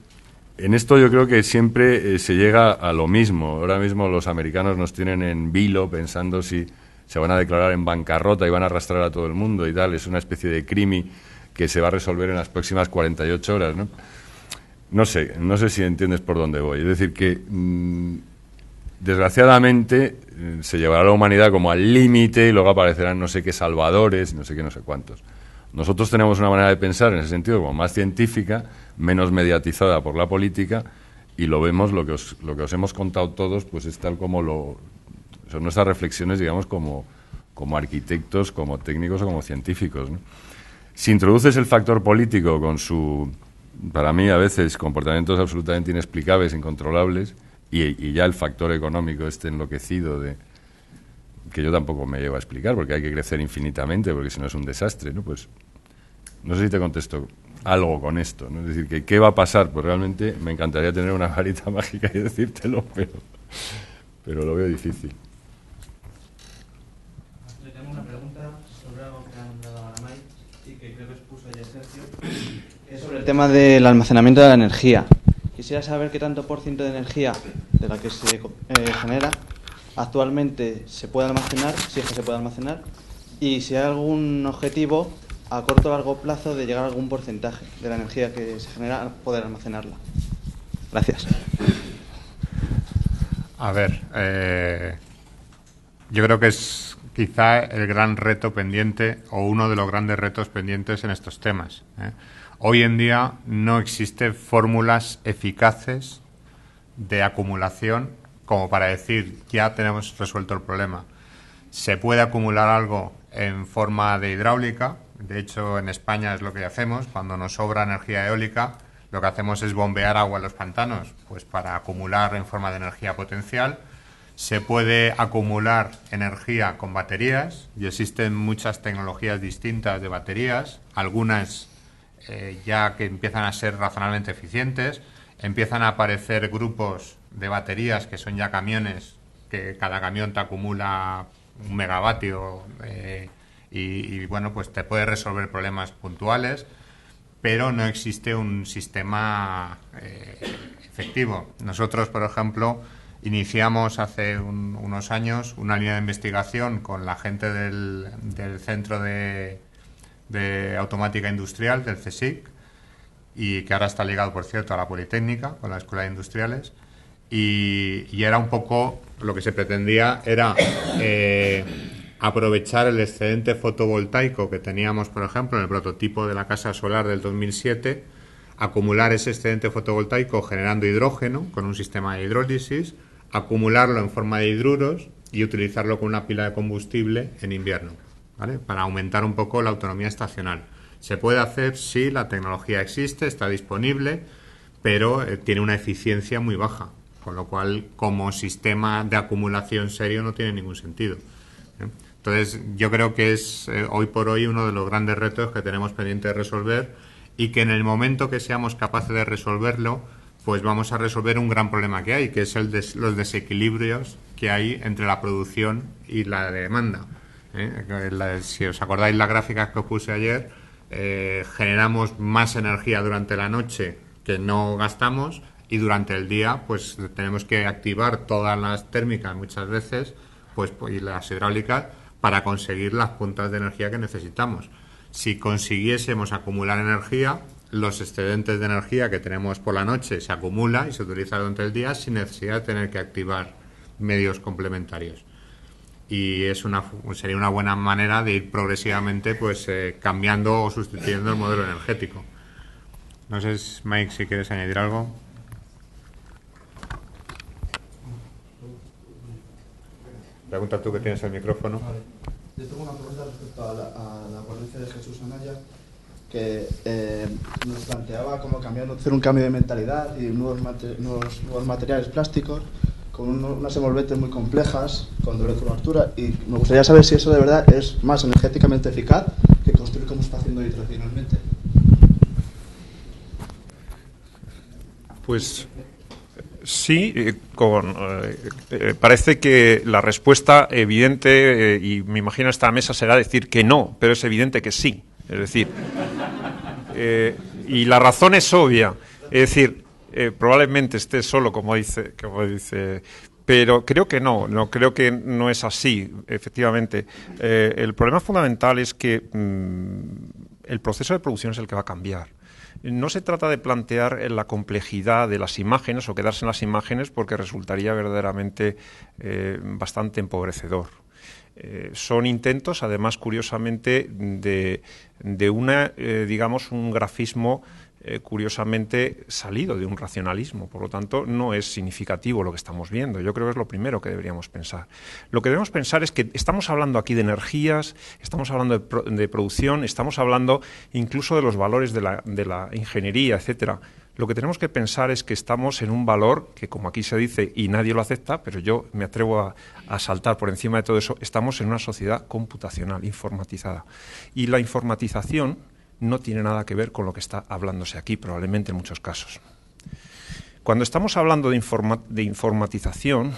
en esto yo creo que siempre se llega a lo mismo. Ahora mismo los americanos nos tienen en vilo pensando si se van a declarar en bancarrota y van a arrastrar a todo el mundo y tal. Es una especie de crimi que se va a resolver en las próximas 48 horas, ¿no? No sé si entiendes por dónde voy. Es decir, que desgraciadamente se llevará a la humanidad como al límite y luego aparecerán no sé qué salvadores, no sé qué, no sé cuántos. Nosotros tenemos una manera de pensar en ese sentido como más científica, menos mediatizada por la política, y lo vemos, lo que os hemos contado todos, pues es tal como son nuestras reflexiones, digamos, como arquitectos, como técnicos o como científicos, ¿no? Si introduces el factor político con su, para mí a veces, comportamientos absolutamente inexplicables, incontrolables, y ya el factor económico enloquecido que yo tampoco me llevo a explicar, porque hay que crecer infinitamente, porque si no es un desastre, ¿no? Pues no sé si te contesto algo con esto, ¿no? Es decir, ¿qué va a pasar? Pues realmente me encantaría tener una varita mágica y decírtelo, pero lo veo difícil. Le tengo una pregunta sobre algo que ha nombrado ahora Mike y que creo que expuso ayer Sergio, es sobre el tema del almacenamiento de la energía. Quisiera saber qué tanto % de energía de la que se genera actualmente se puede almacenar, si es que se puede almacenar, y si hay algún objetivo a corto o largo plazo de llegar a algún porcentaje de la energía que se genera a poder almacenarla. Gracias. A ver, yo creo que es quizá el gran reto pendiente o uno de los grandes retos pendientes en estos temas, ¿eh? Hoy en día no existen fórmulas eficaces de acumulación como para decir ya tenemos resuelto el problema. Se puede acumular algo en forma de hidráulica. De hecho, en España es lo que hacemos. Cuando nos sobra energía eólica, lo que hacemos es bombear agua en los pantanos, pues para acumular en forma de energía potencial. Se puede acumular energía con baterías y existen muchas tecnologías distintas de baterías, algunas ya que empiezan a ser razonablemente eficientes. Empiezan a aparecer grupos de baterías que son ya camiones, que cada camión te acumula 1 megavatio y bueno, pues te puede resolver problemas puntuales, pero no existe un sistema efectivo. Nosotros, por ejemplo, iniciamos hace unos años una línea de investigación con la gente del Centro de Automática Industrial, del CSIC, y que ahora está ligado, por cierto, a la Politécnica, con la Escuela de Industriales, y era un poco lo que se pretendía era aprovechar el excedente fotovoltaico que teníamos, por ejemplo, en el prototipo de la casa solar del 2007, acumular ese excedente fotovoltaico generando hidrógeno con un sistema de hidrólisis, acumularlo en forma de hidruros y utilizarlo con una pila de combustible en invierno, ¿vale? Para aumentar un poco la autonomía estacional. Se puede hacer, sí, la tecnología existe, está disponible, pero tiene una eficiencia muy baja, con lo cual, como sistema de acumulación serio, no tiene ningún sentido, ¿eh? Entonces, yo creo que es hoy por hoy uno de los grandes retos que tenemos pendiente de resolver y que en el momento que seamos capaces de resolverlo, pues vamos a resolver un gran problema que hay, que es los desequilibrios que hay entre la producción y la demanda, ¿eh? Si os acordáis las gráficas que os puse ayer, generamos más energía durante la noche que no gastamos y durante el día pues tenemos que activar todas las térmicas muchas veces pues y las hidráulicas para conseguir las puntas de energía que necesitamos. Si consiguiésemos acumular energía, los excedentes de energía que tenemos por la noche se acumula y se utiliza durante el día sin necesidad de tener que activar medios complementarios. Y sería una buena manera de ir progresivamente pues cambiando o sustituyendo el modelo energético. No sé, Mike, si quieres añadir algo. Pregunta tú, que tienes el micrófono. Vale. Yo tengo una pregunta respecto a la ponencia de Jesús Anaya, que nos planteaba cómo hacer un cambio de mentalidad y nuevos materiales plásticos con unas envolventes muy complejas, con doble curvatura, y me gustaría saber si eso de verdad es más energéticamente eficaz que construir como está haciendo hoy tradicionalmente. Pues sí, parece que la respuesta evidente, y me imagino esta mesa será decir que no, pero es evidente que sí. Es decir, y la razón es obvia. Es decir, probablemente esté solo, como dice, pero creo que no creo que no es así, efectivamente. El problema fundamental es que el proceso de producción es el que va a cambiar. No se trata de plantear la complejidad de las imágenes o quedarse en las imágenes, porque resultaría verdaderamente bastante empobrecedor. Son intentos, además, curiosamente, de una, digamos, un grafismo curiosamente salido de un racionalismo. Por lo tanto, no es significativo lo que estamos viendo. Yo creo que es lo primero que deberíamos pensar. Lo que debemos pensar es que estamos hablando aquí de energías, estamos hablando de producción, estamos hablando incluso de los valores de la ingeniería, etcétera. Lo que tenemos que pensar es que estamos en un valor que, como aquí se dice, y nadie lo acepta, pero yo me atrevo a saltar por encima de todo eso, estamos en una sociedad computacional, informatizada. Y la informatización no tiene nada que ver con lo que está hablándose aquí, probablemente en muchos casos. Cuando estamos hablando de informatización,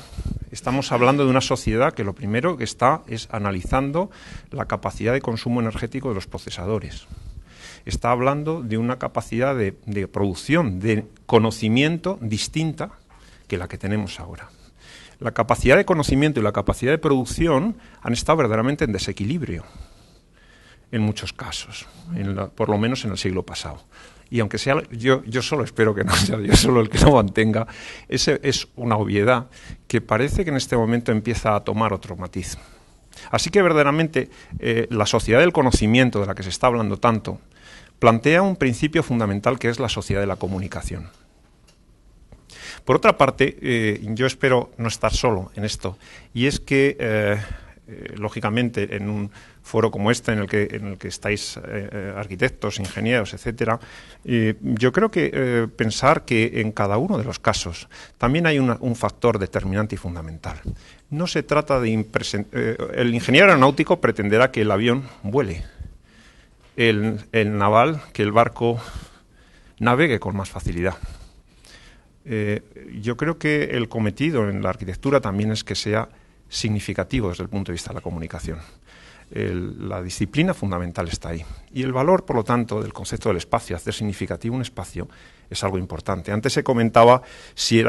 estamos hablando de una sociedad que lo primero que está es analizando la capacidad de consumo energético de los procesadores. Está hablando de una capacidad de producción, de conocimiento distinta que la que tenemos ahora. La capacidad de conocimiento y la capacidad de producción han estado verdaderamente en desequilibrio en muchos casos, por lo menos en el siglo pasado. Y aunque sea, yo solo espero que no sea yo solo el que lo mantenga, ese es una obviedad que parece que en este momento empieza a tomar otro matiz. Así que verdaderamente la sociedad del conocimiento de la que se está hablando tanto plantea un principio fundamental que es la sociedad de la comunicación. Por otra parte, yo espero no estar solo en esto, y es que, lógicamente, en un foro como este, en el que estáis arquitectos, ingenieros, etcétera, yo creo que pensar que en cada uno de los casos también hay un factor determinante y fundamental. No se trata de el ingeniero aeronáutico pretenderá que el avión vuele, el naval que el barco navegue con más facilidad. Yo creo que el cometido en la arquitectura también es que sea significativo desde el punto de vista de la comunicación. La disciplina fundamental está ahí. Y el valor, por lo tanto, del concepto del espacio, hacer significativo un espacio, es algo importante. Antes se comentaba si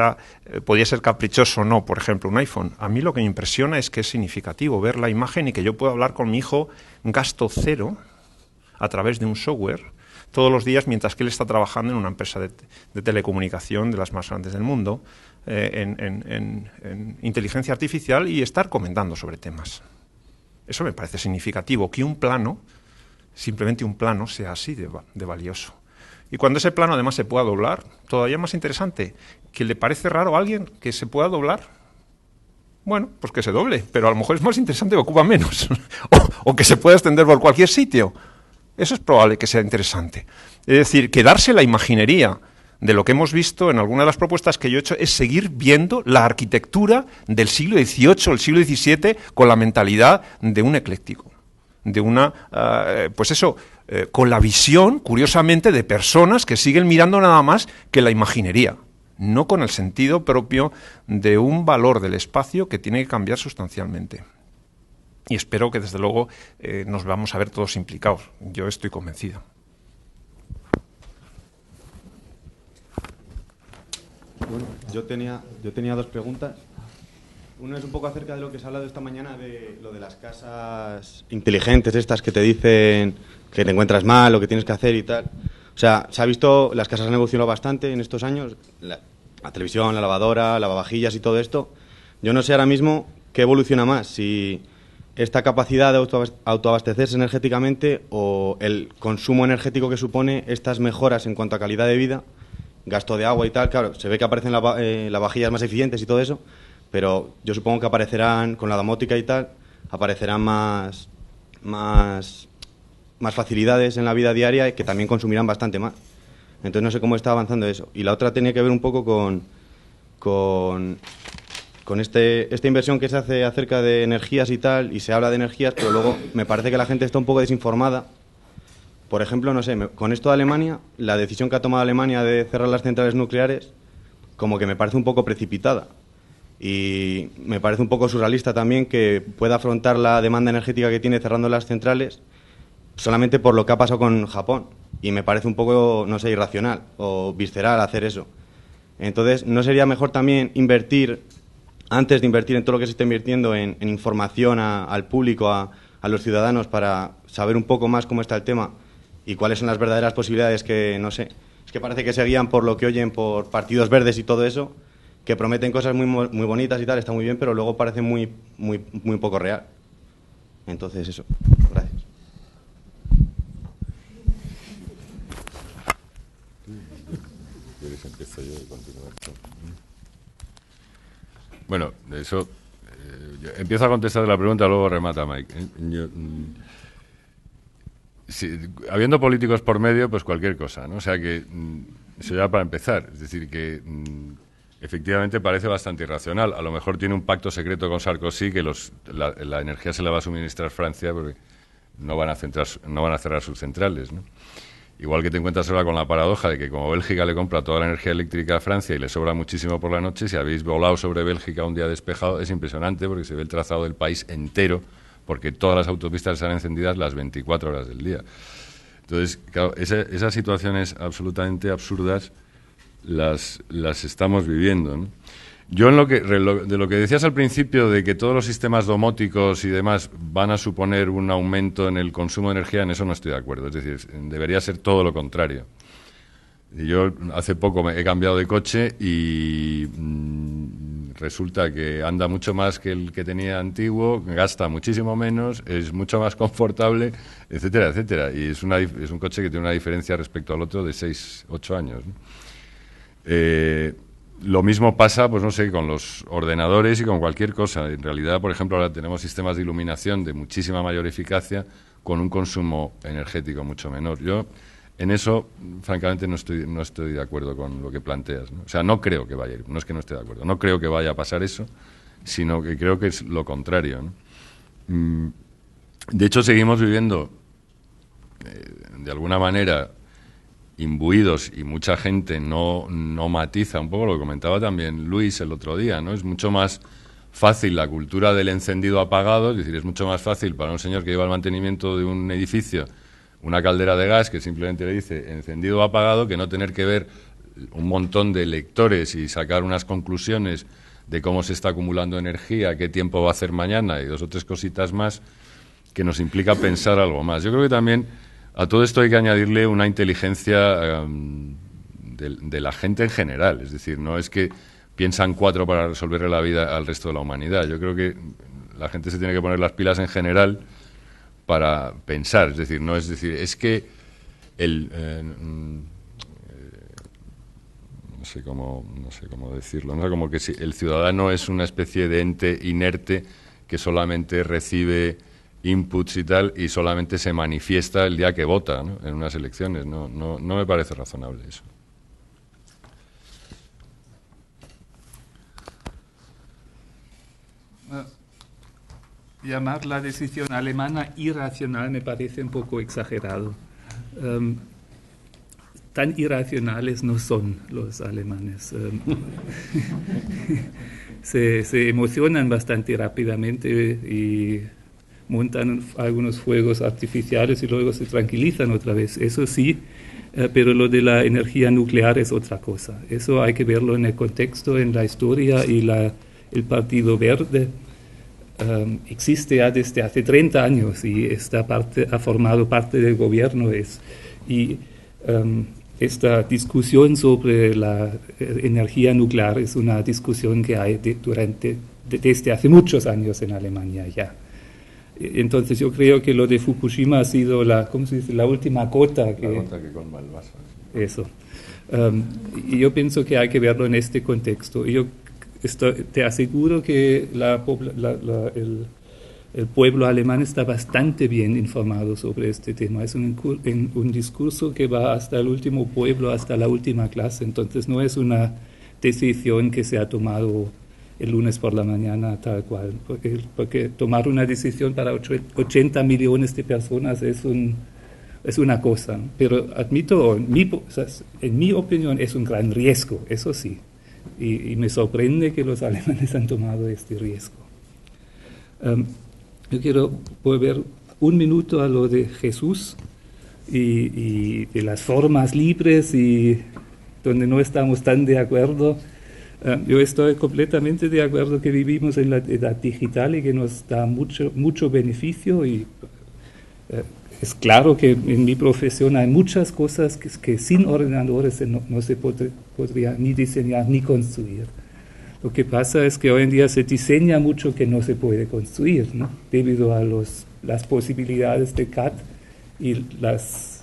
podía ser caprichoso o no, por ejemplo, un iPhone. A mí lo que me impresiona es que es significativo ver la imagen y que yo pueda hablar con mi hijo gasto cero a través de un software todos los días mientras que él está trabajando en una empresa de telecomunicación de las más grandes del mundo, en inteligencia artificial, y estar comentando sobre temas. Eso me parece significativo, que un plano, simplemente un plano, sea así de valioso. Y cuando ese plano además se pueda doblar, todavía más interesante, que le parece raro a alguien que se pueda doblar, bueno, pues que se doble, pero a lo mejor es más interesante que ocupa menos, o que se pueda extender por cualquier sitio. Eso es probable que sea interesante. Es decir, quedarse la imaginería de lo que hemos visto en alguna de las propuestas que yo he hecho es seguir viendo la arquitectura del siglo XVIII, el siglo XVII, con la mentalidad de un ecléctico, de una, con la visión, curiosamente, de personas que siguen mirando nada más que la imaginería, no con el sentido propio de un valor del espacio que tiene que cambiar sustancialmente. Y espero que, desde luego, nos vamos a ver todos implicados. Yo estoy convencido. Bueno, yo tenía dos preguntas. Una es un poco acerca de lo que se ha hablado esta mañana, de lo de las casas inteligentes, estas que te dicen que te encuentras mal o que tienes que hacer y tal. O sea, se ha visto, las casas han evolucionado bastante en estos años, la televisión, la lavadora, lavavajillas y todo esto. Yo no sé ahora mismo qué evoluciona más, si esta capacidad de autoabastecerse energéticamente o el consumo energético que supone estas mejoras en cuanto a calidad de vida, gasto de agua y tal. Claro, se ve que aparecen lavavajillas más eficientes y todo eso, pero yo supongo que aparecerán, con la domótica y tal, aparecerán más facilidades en la vida diaria y que también consumirán bastante más. Entonces no sé cómo está avanzando eso. Y la otra tenía que ver un poco con esta inversión que se hace acerca de energías y tal, y se habla de energías, pero luego me parece que la gente está un poco desinformada. Por ejemplo, no sé, con esto de Alemania, la decisión que ha tomado Alemania de cerrar las centrales nucleares, como que me parece un poco precipitada. Y me parece un poco surrealista también que pueda afrontar la demanda energética que tiene cerrando las centrales solamente por lo que ha pasado con Japón. Y me parece un poco, no sé, irracional o visceral hacer eso. Entonces, ¿no sería mejor también invertir, antes de invertir en todo lo que se está invirtiendo, en información al público, a los ciudadanos, para saber un poco más cómo está el tema y cuáles son las verdaderas posibilidades? Que, no sé, es que parece que se guían por lo que oyen por partidos verdes y todo eso, que prometen cosas muy bonitas y tal, está muy bien, pero luego parece muy poco real. Entonces, eso. Gracias. ¿Quieres empezar yo y continuar? Bueno, eso... empiezo a contestar la pregunta, luego remata Mike. Habiendo políticos por medio, pues cualquier cosa, ¿no? O sea que, eso ya para empezar, es decir, que efectivamente parece bastante irracional. A lo mejor tiene un pacto secreto con Sarkozy que la energía se la va a suministrar Francia porque no van a cerrar sus centrales, ¿no? Igual que te encuentras ahora con la paradoja de que como Bélgica le compra toda la energía eléctrica a Francia y le sobra muchísimo por la noche, si habéis volado sobre Bélgica un día despejado, es impresionante porque se ve el trazado del país entero, porque todas las autopistas están encendidas las 24 horas del día. Entonces, claro, esas situaciones absolutamente absurdas las estamos viviendo, ¿no? Yo de lo que decías al principio de que todos los sistemas domóticos y demás van a suponer un aumento en el consumo de energía, en eso no estoy de acuerdo. Es decir, debería ser todo lo contrario. Yo hace poco he cambiado de coche y resulta que anda mucho más que el que tenía antiguo, gasta muchísimo menos, es mucho más confortable, etcétera, etcétera. Y es un coche que tiene una diferencia respecto al otro de 6-8 años, ¿no? Lo mismo pasa, pues no sé, con los ordenadores y con cualquier cosa. En realidad, por ejemplo, ahora tenemos sistemas de iluminación de muchísima mayor eficacia con un consumo energético mucho menor. Yo, en eso, francamente, no estoy de acuerdo con lo que planteas, ¿no? O sea, no creo que vaya a ir, no es que no esté de acuerdo, no creo que vaya a pasar eso, sino que creo que es lo contrario, ¿no? De hecho, seguimos viviendo, de alguna manera, imbuidos, y mucha gente no matiza un poco lo que comentaba también Luis el otro día, ¿no? Es mucho más fácil la cultura del encendido apagado, es decir, es mucho más fácil para un señor que lleva el mantenimiento de un edificio una caldera de gas que simplemente le dice encendido o apagado, que no tener que ver un montón de lectores y sacar unas conclusiones de cómo se está acumulando energía, qué tiempo va a hacer mañana y 2 o 3 cositas más que nos implica pensar algo más. Yo creo que también a todo esto hay que añadirle una inteligencia de la gente en general. Es decir, no es que piensan 4 para resolverle la vida al resto de la humanidad. Yo creo que la gente se tiene que poner las pilas en general para pensar. Es decir, no es decir, es que no sé cómo decirlo, ¿no? Como que si el ciudadano es una especie de ente inerte que solamente recibe inputs y tal, y solamente se manifiesta el día que vota, ¿no? En unas elecciones. No me parece razonable eso. Llamar la decisión alemana irracional me parece un poco exagerado. Tan irracionales no son los alemanes. Se emocionan bastante rápidamente y montan algunos fuegos artificiales y luego se tranquilizan otra vez. Eso sí, pero lo de la energía nuclear es otra cosa. Eso hay que verlo en el contexto, en la historia, y el Partido Verde existe ya desde hace 30 años y ha formado parte del gobierno. Esta discusión sobre la energía nuclear es una discusión que hay desde hace muchos años en Alemania ya. Entonces yo creo que lo de Fukushima ha sido la última gota la gota que colma el vaso. Eso. Y yo pienso que hay que verlo en este contexto. Yo te aseguro que el pueblo alemán está bastante bien informado sobre este tema. Es un discurso que va hasta el último pueblo, hasta la última clase. Entonces no es una decisión que se ha tomado el lunes por la mañana tal cual. Porque tomar una decisión para 80 millones de personas es una cosa. Pero admito, en mi opinión, es un gran riesgo, eso sí. Y me sorprende que los alemanes han tomado este riesgo. Yo quiero volver un minuto a lo de Jesús y de las formas libres y donde no estamos tan de acuerdo. Yo estoy completamente de acuerdo que vivimos en la edad digital y que nos da mucho beneficio, y es claro que en mi profesión hay muchas cosas que sin ordenadores no se podría ni diseñar ni construir. Lo que pasa es que hoy en día se diseña mucho que no se puede construir, ¿no? Debido a las posibilidades de CAD y las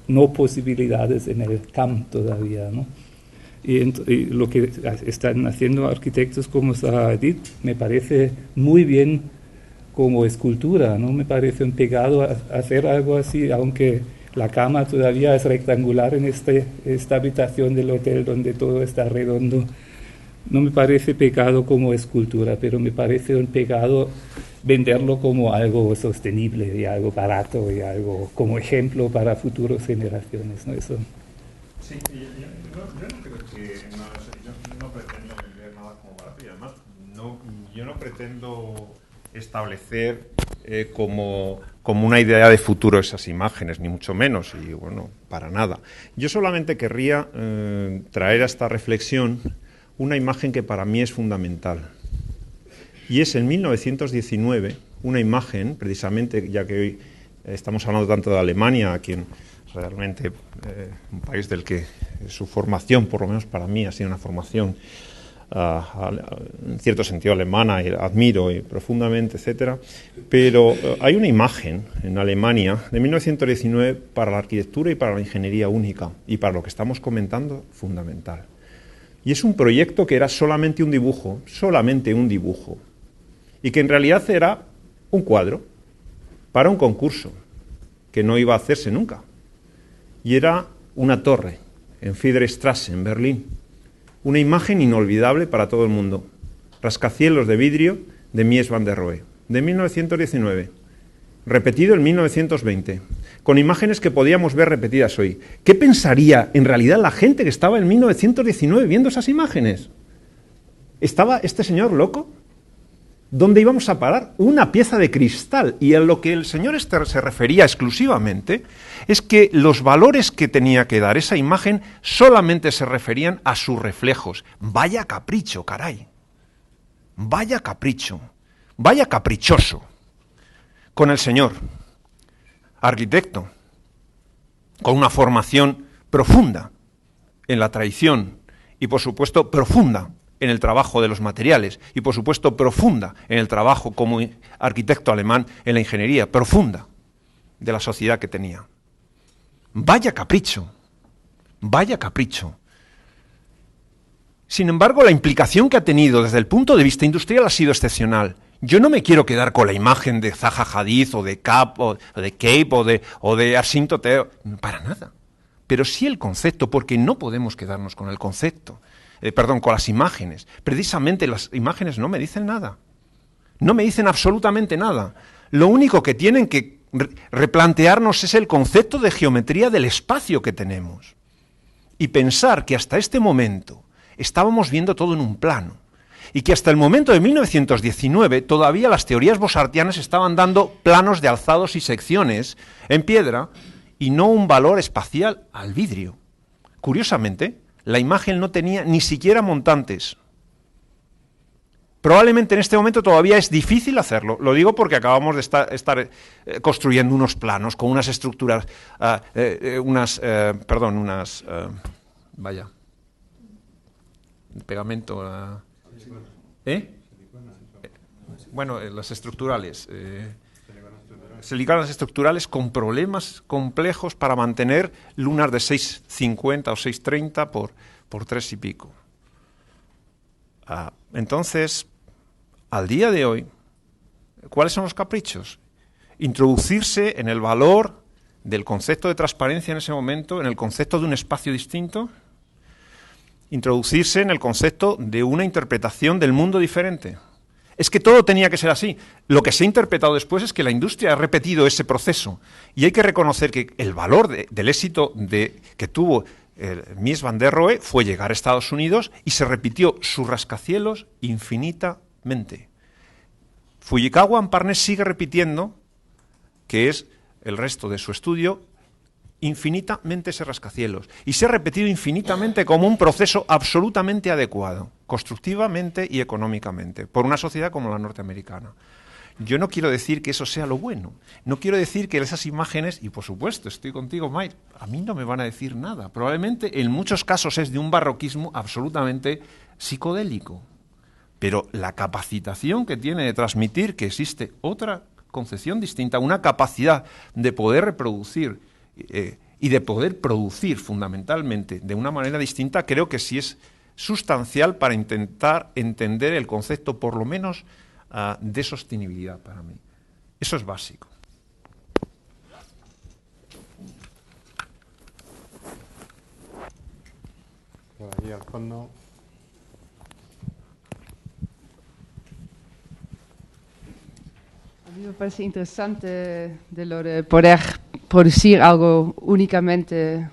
no posibilidades en el CAM todavía, ¿no? Y lo que están haciendo arquitectos como Zaha Hadid me parece muy bien como escultura, no me parece un pecado hacer algo así, aunque la cama todavía es rectangular en esta habitación del hotel donde todo está redondo. No me parece pecado como escultura, pero me parece un pecado venderlo como algo sostenible y algo barato y algo como ejemplo para futuras generaciones, ¿no? Eso. Sí, yo no creo que yo no pretendo vender nada como barato y además yo no pretendo establecer como una idea de futuro esas imágenes, ni mucho menos, y bueno, para nada. Yo solamente querría traer a esta reflexión una imagen que para mí es fundamental. Y es en 1919, una imagen, precisamente, ya que hoy estamos hablando tanto de Alemania, a quien realmente un país del que su formación, por lo menos para mí, ha sido una formación en cierto sentido alemana, y admiro y profundamente, etcétera. Pero hay una imagen en Alemania de 1919 para la arquitectura y para la ingeniería única, y para lo que estamos comentando, fundamental. Y es un proyecto que era solamente un dibujo, y que en realidad era un cuadro para un concurso que no iba a hacerse nunca. Y era una torre en Friedrichstraße, en Berlín. Una imagen inolvidable para todo el mundo. Rascacielos de vidrio de Mies van der Rohe, de 1919. Repetido en 1920, con imágenes que podíamos ver repetidas hoy. ¿Qué pensaría en realidad la gente que estaba en 1919 viendo esas imágenes? ¿Estaba este señor loco? ¿Dónde íbamos a parar? Una pieza de cristal. Y a lo que el señor Ester se refería exclusivamente es que los valores que tenía que dar esa imagen solamente se referían a sus reflejos. Vaya capricho, caray. Vaya capricho. Vaya caprichoso. Con el señor, arquitecto, con una formación profunda en la tradición y, por supuesto, profunda en el trabajo de los materiales y, por supuesto, profunda en el trabajo como arquitecto alemán en la ingeniería, profunda de la sociedad que tenía. Vaya capricho, vaya capricho. Sin embargo, la implicación que ha tenido desde el punto de vista industrial ha sido excepcional. Yo no me quiero quedar con la imagen de Zaha Hadid o de Cape o de Asyntoteo, para nada. Pero sí el concepto, porque no podemos quedarnos con el concepto. Con las imágenes. Precisamente las imágenes no me dicen nada. No me dicen absolutamente nada. Lo único que tienen que replantearnos es el concepto de geometría del espacio que tenemos. Y pensar que hasta este momento estábamos viendo todo en un plano. Y que hasta el momento de 1919 todavía las teorías bosartianas estaban dando planos de alzados y secciones en piedra y no un valor espacial al vidrio. Curiosamente, la imagen no tenía ni siquiera montantes. Probablemente en este momento todavía es difícil hacerlo. Lo digo porque acabamos de estar construyendo unos planos con unas estructuras, pegamento. Bueno, las estructurales. Silicanas estructurales con problemas complejos para mantener lunas de 6,50 o 6,30 por 3 y pico. Entonces, al día de hoy, ¿cuáles son los caprichos? Introducirse en el valor del concepto de transparencia en ese momento, en el concepto de un espacio distinto, introducirse en el concepto de una interpretación del mundo diferente. Es que todo tenía que ser así. Lo que se ha interpretado después es que la industria ha repetido ese proceso y hay que reconocer que el valor del éxito que tuvo Mies van der Rohe fue llegar a Estados Unidos y se repitió su rascacielos infinitamente. Fujikawa Amparnes sigue repitiendo, que es el resto de su estudio, infinitamente ese rascacielos. Y se ha repetido infinitamente como un proceso absolutamente adecuado, constructivamente y económicamente, por una sociedad como la norteamericana. Yo no quiero decir que eso sea lo bueno. No quiero decir que esas imágenes, y por supuesto, estoy contigo, Mike, a mí no me van a decir nada. Probablemente en muchos casos es de un barroquismo absolutamente psicodélico. pero la capacitación que tiene de transmitir que existe otra concepción distinta, una capacidad de poder reproducir y de poder producir fundamentalmente de una manera distinta, creo que sí es sustancial para intentar entender el concepto, por lo menos, de sostenibilidad para mí. Eso es básico. Por ahí al fondo. A mí me parece interesante de lo de poder producir algo únicamente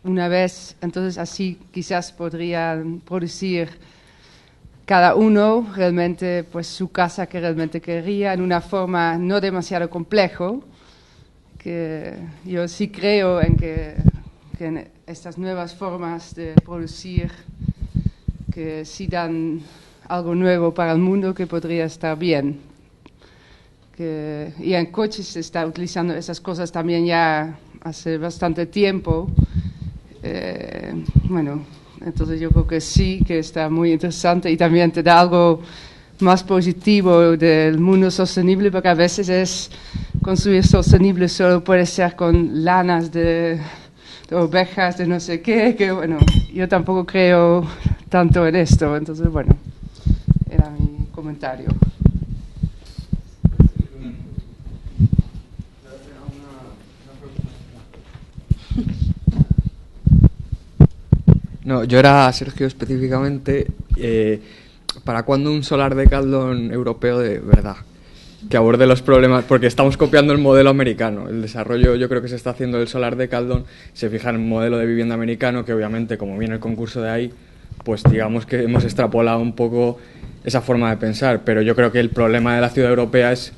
una vez, entonces así quizás podrían producir cada uno realmente pues su casa que realmente quería en una forma no demasiado complejo, que yo sí creo en que en estas nuevas formas de producir que sí dan algo nuevo para el mundo que podría estar bien. Y en coches se está utilizando esas cosas también ya hace bastante tiempo. Bueno, entonces yo creo que sí, que está muy interesante y también te da algo más positivo del mundo sostenible, porque a veces es construir sostenible solo puede ser con lanas de ovejas, de no sé qué, que bueno, yo tampoco creo tanto en esto, entonces bueno, era mi comentario. No, yo era Sergio específicamente. ¿Para cuándo un solar Decathlon europeo de verdad? Que aborde los problemas, porque estamos copiando el modelo americano. El desarrollo, yo creo que se está haciendo el solar Decathlon, se fija en el modelo de vivienda americano, que obviamente, como viene el concurso de ahí, pues digamos que hemos extrapolado un poco esa forma de pensar. Pero yo creo que el problema de la ciudad europea es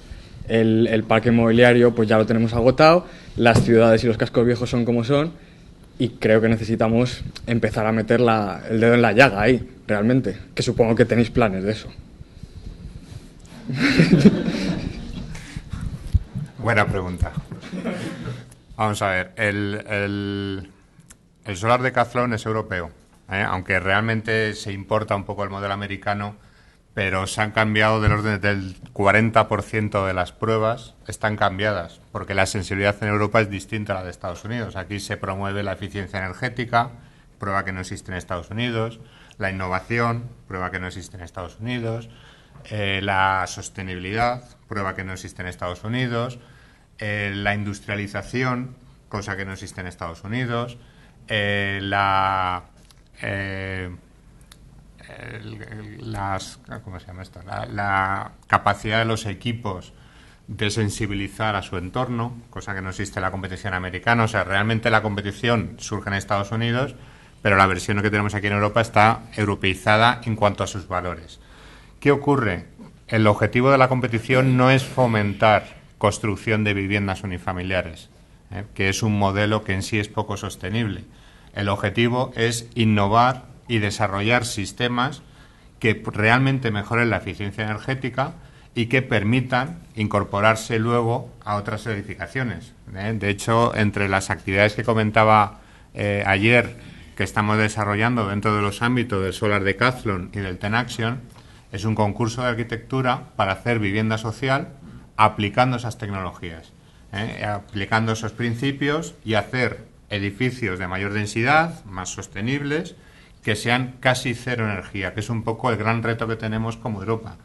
el parque inmobiliario, pues ya lo tenemos agotado, las ciudades y los cascos viejos son como son, y creo que necesitamos empezar a meter el dedo en la llaga ahí, realmente, que supongo que tenéis planes de eso. Buena pregunta. Vamos a ver, el solar Decathlon es europeo, aunque realmente se importa un poco el modelo americano, pero se han cambiado del orden del 40% de las pruebas, están cambiadas, porque la sensibilidad en Europa es distinta a la de Estados Unidos. Aquí se promueve la eficiencia energética, prueba que no existe en Estados Unidos, la innovación, prueba que no existe en Estados Unidos, la sostenibilidad, prueba que no existe en Estados Unidos, la industrialización, cosa que no existe en Estados Unidos, ¿cómo se llama esto? La capacidad de los equipos de sensibilizar a su entorno, cosa que no existe en la competición americana. O sea, realmente la competición surge en Estados Unidos, pero la versión que tenemos aquí en Europa está europeizada en cuanto a sus valores. ¿Qué ocurre? El objetivo de la competición no es fomentar construcción de viviendas unifamiliares, que es un modelo que en sí es poco sostenible. El objetivo es innovar y desarrollar sistemas que realmente mejoren la eficiencia energética y que permitan incorporarse luego a otras edificaciones. De hecho, entre las actividades que comentaba ayer que estamos desarrollando dentro de los ámbitos del Solar Decathlon y del Tenaction, es un concurso de arquitectura para hacer vivienda social aplicando esas tecnologías, aplicando esos principios y hacer edificios de mayor densidad, más sostenibles, que sean casi cero energía, que es un poco el gran reto que tenemos como Europa.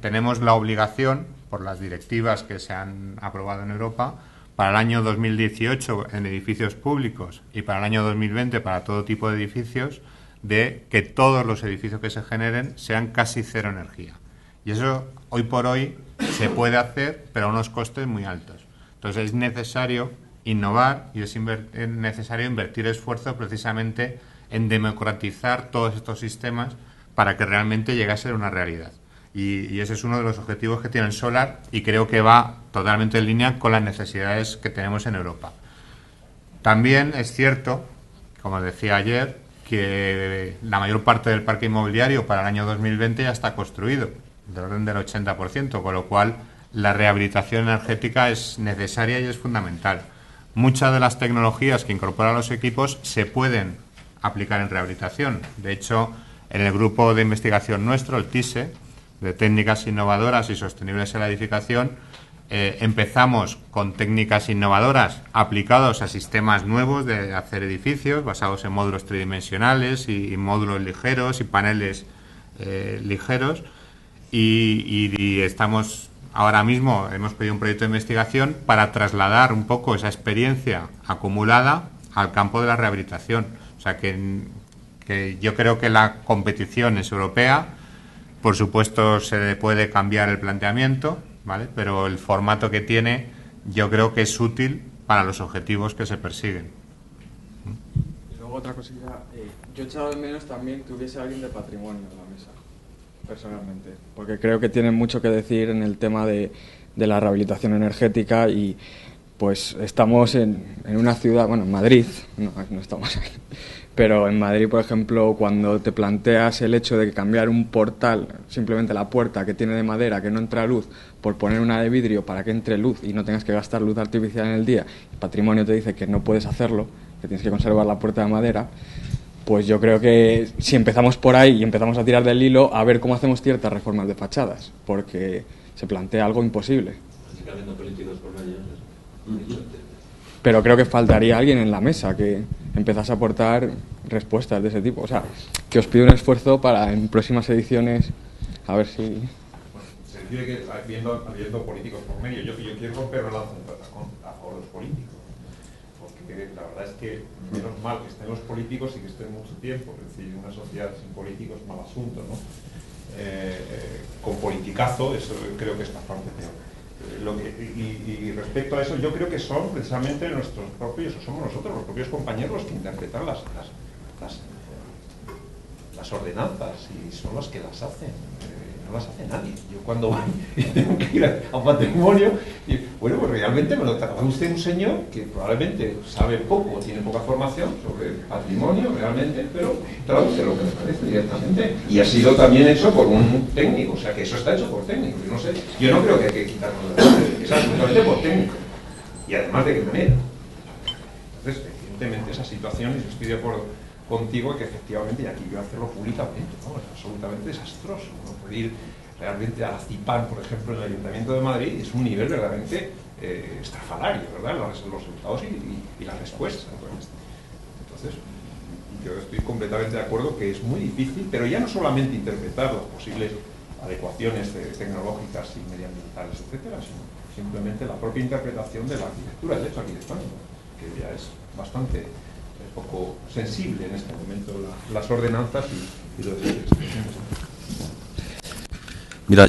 Tenemos la obligación, por las directivas que se han aprobado en Europa, para el año 2018 en edificios públicos y para el año 2020 para todo tipo de edificios, de que todos los edificios que se generen sean casi cero energía. Y eso hoy por hoy se puede hacer, pero a unos costes muy altos. Entonces es necesario innovar y es necesario invertir esfuerzos precisamente en democratizar todos estos sistemas para que realmente llegue a ser una realidad. Y ese es uno de los objetivos que tiene el Solar y creo que va totalmente en línea con las necesidades que tenemos en Europa. También es cierto, como decía ayer, que la mayor parte del parque inmobiliario para el año 2020 ya está construido, del orden del 80%, con lo cual la rehabilitación energética es necesaria y es fundamental. Muchas de las tecnologías que incorporan los equipos se pueden aplicar en rehabilitación. De hecho, en el grupo de investigación nuestro, el TISE, de técnicas innovadoras y sostenibles en la edificación. Empezamos con técnicas innovadoras aplicadas a sistemas nuevos de hacer edificios basados en módulos tridimensionales y módulos ligeros y paneles ligeros, y estamos ahora mismo, hemos pedido un proyecto de investigación para trasladar un poco esa experiencia acumulada al campo de la rehabilitación. O sea que yo creo que la competición es europea. Por supuesto se puede cambiar el planteamiento, ¿vale? Pero el formato que tiene yo creo que es útil para los objetivos que se persiguen. Y luego otra cosilla, yo he echado de menos también que hubiese alguien de patrimonio en la mesa, personalmente, porque creo que tienen mucho que decir en el tema de la rehabilitación energética, y pues estamos en una ciudad, bueno, en Madrid, no estamos ahí, pero en Madrid, por ejemplo, cuando te planteas el hecho de cambiar un portal, simplemente la puerta que tiene de madera, que no entra luz, por poner una de vidrio para que entre luz y no tengas que gastar luz artificial en el día, el patrimonio te dice que no puedes hacerlo, que tienes que conservar la puerta de madera, pues yo creo que si empezamos por ahí y empezamos a tirar del hilo, a ver cómo hacemos ciertas reformas de fachadas, porque se plantea algo imposible. Pero creo que faltaría alguien en la mesa que empezase a aportar respuestas de ese tipo. O sea, que os pido un esfuerzo para en próximas ediciones, a ver si... Se decide que habiendo políticos por medio, yo quiero romper la lanza a favor de los políticos, porque la verdad es que menos mal que estén los políticos y que estén mucho tiempo. Es decir, una sociedad sin políticos es mal asunto, ¿no? Con politicazo, eso creo que es bastante peor. Y respecto a eso, yo creo que son precisamente nuestros propios, o somos nosotros los propios compañeros los que interpretan las ordenanzas, y son los que las hacen, no las hace nadie. Yo cuando voy y tengo que ir a patrimonio, y bueno, pues realmente me lo trata usted un señor que probablemente sabe poco o tiene poca formación sobre patrimonio realmente, pero traduce lo que me parece directamente, y ha sido también hecho por un técnico, o sea que eso está hecho por técnico. Yo no creo que hay que quitarlo de la ley, es absolutamente por técnico, y además de qué manera. Entonces, evidentemente esa situación, y yo estoy de acuerdo contigo que efectivamente, y aquí yo hacerlo públicamente, ¿no? Es absolutamente desastroso, ¿no? Puede ir realmente a la CIPAN, por ejemplo, en el Ayuntamiento de Madrid, es un nivel verdaderamente estrafalario, ¿verdad? Los resultados y las respuestas. Entonces, yo estoy completamente de acuerdo que es muy difícil, pero ya no solamente interpretar las posibles adecuaciones tecnológicas y medioambientales, etcétera, sino simplemente la propia interpretación de la arquitectura, del hecho arquitectónico, que ya es bastante poco sensible en este momento las ordenanzas y los expresiones. Mira,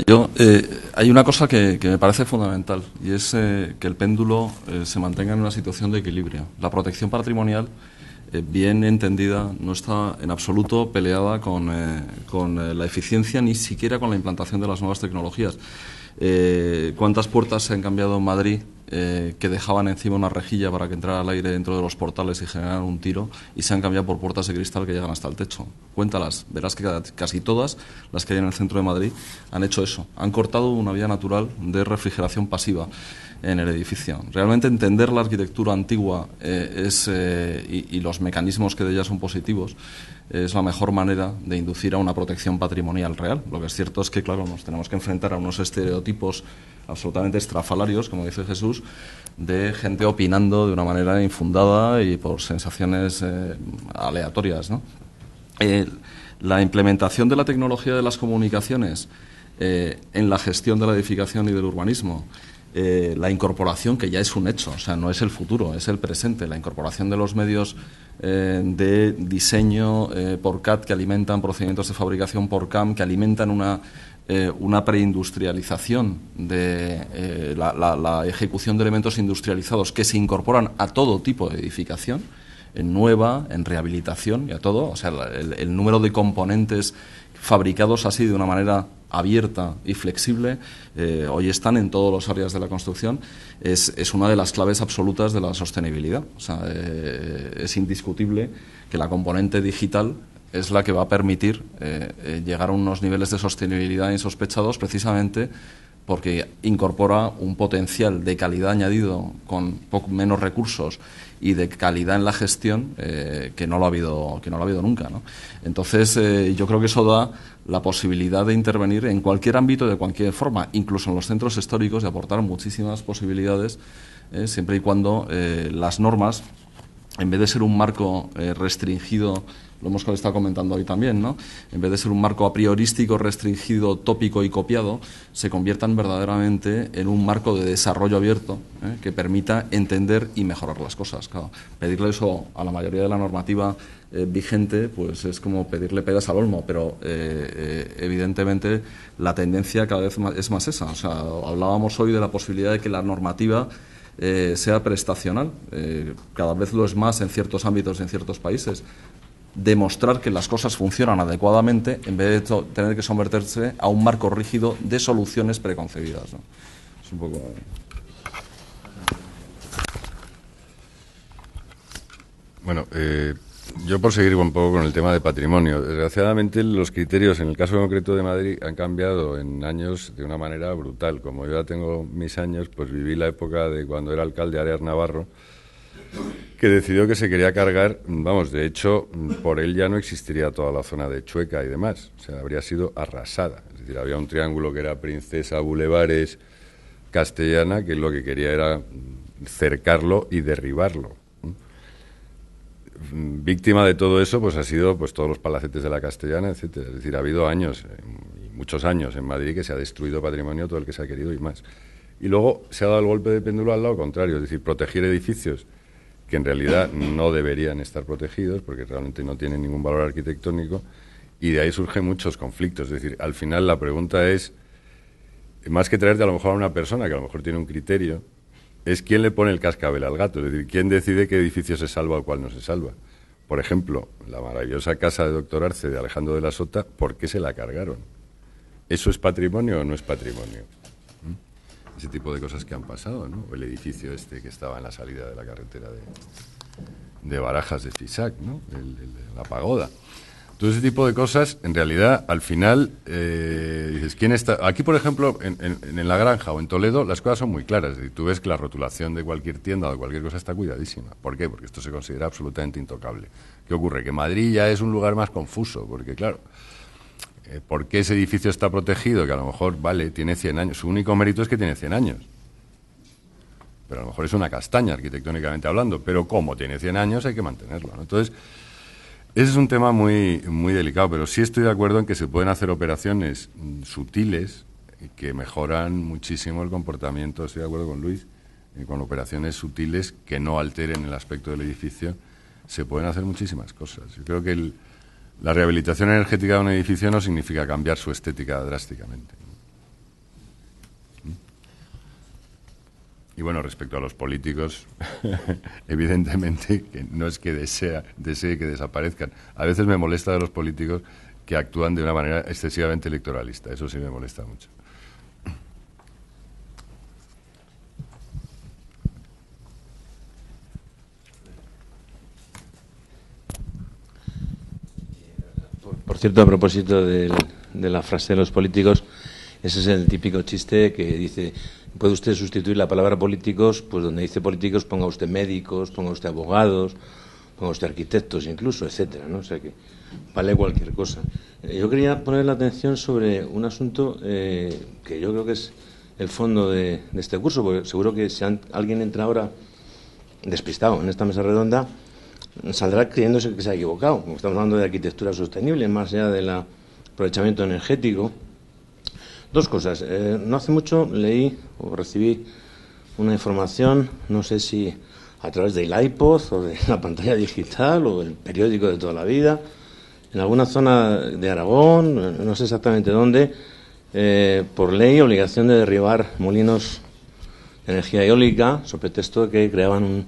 hay una cosa que me parece fundamental, y es que el péndulo se mantenga en una situación de equilibrio. La protección patrimonial, bien entendida, no está en absoluto peleada con la eficiencia, ni siquiera con la implantación de las nuevas tecnologías. ¿Cuántas puertas se han cambiado en Madrid que dejaban encima una rejilla para que entrara el aire dentro de los portales y generaran un tiro, y se han cambiado por puertas de cristal que llegan hasta el techo? Cuéntalas, verás que casi todas las que hay en el centro de Madrid han hecho eso, han cortado una vía natural de refrigeración pasiva en el edificio. Realmente entender la arquitectura antigua y los mecanismos que de ella son positivos es la mejor manera de inducir a una protección patrimonial real. Lo que es cierto es que, claro, nos tenemos que enfrentar a unos estereotipos absolutamente estrafalarios, como dice Jesús, de gente opinando de una manera infundada y por sensaciones aleatorias, ¿no? La implementación de la tecnología de las comunicaciones en la gestión de la edificación y del urbanismo, la incorporación, que ya es un hecho, o sea, no es el futuro, es el presente, la incorporación de los medios de diseño por CAD que alimentan procedimientos de fabricación por CAM, que alimentan una preindustrialización de la ejecución de elementos industrializados que se incorporan a todo tipo de edificación, en nueva, en rehabilitación y a todo. O sea, el número de componentes fabricados así de una manera abierta y flexible, hoy están en todas las áreas de la construcción, es una de las claves absolutas de la sostenibilidad. O sea, es indiscutible que la componente digital es la que va a permitir llegar a unos niveles de sostenibilidad insospechados, precisamente porque incorpora un potencial de calidad añadido con menos recursos y de calidad en la gestión que no lo ha habido nunca, ¿no? Entonces, yo creo que eso da la posibilidad de intervenir en cualquier ámbito, de cualquier forma, incluso en los centros históricos, de aportar muchísimas posibilidades, siempre y cuando las normas, en vez de ser un marco restringido, lo hemos estado comentando hoy también, ¿no? En vez de ser un marco a priorístico, restringido, tópico y copiado, se conviertan verdaderamente en un marco de desarrollo abierto que permita entender y mejorar las cosas. Claro, pedirle eso a la mayoría de la normativa vigente, pues es como pedirle peras al olmo, pero evidentemente la tendencia cada vez es más esa. O sea, hablábamos hoy de la posibilidad de que la normativa sea prestacional, cada vez lo es más en ciertos ámbitos, en ciertos países. Demostrar que las cosas funcionan adecuadamente en vez de tener que someterse a un marco rígido de soluciones preconcebidas, ¿no? Es un poco... Bueno, yo por seguir un poco con el tema de patrimonio, desgraciadamente los criterios en el caso concreto de Madrid han cambiado en años de una manera brutal. Como yo ya tengo mis años, pues viví la época de cuando era alcalde Arias Navarro, que decidió que se quería cargar, vamos, de hecho, por él ya no existiría toda la zona de Chueca y demás, o sea, habría sido arrasada. Es decir, había un triángulo que era Princesa, Bulevares, Castellana, que lo que quería era cercarlo y derribarlo. Víctima de todo eso, pues ha sido pues todos los palacetes de la Castellana, etcétera. Es decir, ha habido años, muchos años en Madrid que se ha destruido patrimonio todo el que se ha querido y más. Y luego se ha dado el golpe de péndulo al lado contrario, es decir, proteger edificios que en realidad no deberían estar protegidos porque realmente no tienen ningún valor arquitectónico, y de ahí surgen muchos conflictos. Es decir, al final la pregunta es, más que traerte a lo mejor a una persona que a lo mejor tiene un criterio, es quién le pone el cascabel al gato, es decir, quién decide qué edificio se salva o cuál no se salva. Por ejemplo, la maravillosa casa de Doctor Arce de Alejandro de la Sota, ¿por qué se la cargaron? ¿Eso es patrimonio o no es patrimonio? Ese tipo de cosas que han pasado, ¿no? O el edificio este que estaba en la salida de la carretera de Barajas de Fisac, ¿no? La pagoda. Todo ese tipo de cosas, en realidad, al final, dices, ¿quién está? Aquí, por ejemplo, en La Granja o en Toledo, las cosas son muy claras. Es decir, tú ves que la rotulación de cualquier tienda o de cualquier cosa está cuidadísima. ¿Por qué? Porque esto se considera absolutamente intocable. ¿Qué ocurre? Que Madrid ya es un lugar más confuso, porque, claro, ¿por qué ese edificio está protegido? Que a lo mejor, vale, tiene 100 años. Su único mérito es que tiene 100 años. Pero a lo mejor es una castaña, arquitectónicamente hablando. Pero como tiene 100 años, hay que mantenerlo, ¿no? Entonces, ese es un tema muy, muy delicado, pero sí estoy de acuerdo en que se pueden hacer operaciones sutiles que mejoran muchísimo el comportamiento. Estoy de acuerdo con Luis, con operaciones sutiles que no alteren el aspecto del edificio. Se pueden hacer muchísimas cosas. Yo creo que la rehabilitación energética de un edificio no significa cambiar su estética drásticamente. Y bueno, respecto a los políticos, evidentemente que no es que desee que desaparezcan. A veces me molesta de los políticos que actúan de una manera excesivamente electoralista. Eso sí me molesta mucho. Por cierto, a propósito de la frase de los políticos, ese es el típico chiste que dice: ¿puede usted sustituir la palabra políticos? Pues donde dice políticos ponga usted médicos, ponga usted abogados, ponga usted arquitectos incluso, etcétera, ¿no? O sea que vale cualquier cosa. Yo quería poner la atención sobre un asunto que yo creo que es el fondo de este curso, porque seguro que si alguien entra ahora despistado en esta mesa redonda, saldrá creyéndose que se ha equivocado. Estamos hablando de arquitectura sostenible, más allá del aprovechamiento energético. Dos cosas. No hace mucho leí o recibí una información, no sé si a través del iPod o de la pantalla digital o del periódico de toda la vida, en alguna zona de Aragón, no sé exactamente dónde, por ley, obligación de derribar molinos de energía eólica, sobre pretexto de que creaban un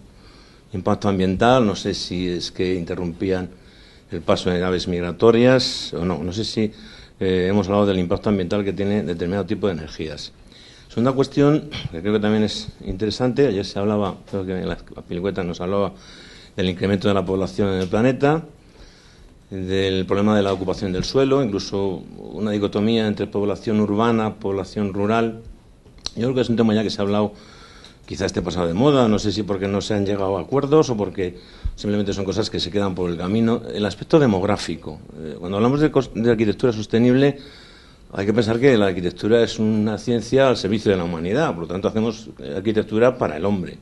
impacto ambiental. No sé si es que interrumpían el paso de aves migratorias o no. No sé si hemos hablado del impacto ambiental que tiene determinado tipo de energías. Segunda cuestión, que creo que también es interesante, ayer se hablaba, creo que en la Pilicueta nos hablaba del incremento de la población en el planeta, del problema de la ocupación del suelo, incluso una dicotomía entre población urbana, población rural, Yo creo que es un tema ya que se ha hablado, quizá esté pasado de moda, no sé si porque no se han llegado a acuerdos o porque simplemente son cosas que se quedan por el camino. El aspecto demográfico. Cuando hablamos de arquitectura sostenible, hay que pensar que la arquitectura es una ciencia al servicio de la humanidad, por lo tanto hacemos arquitectura para el hombre,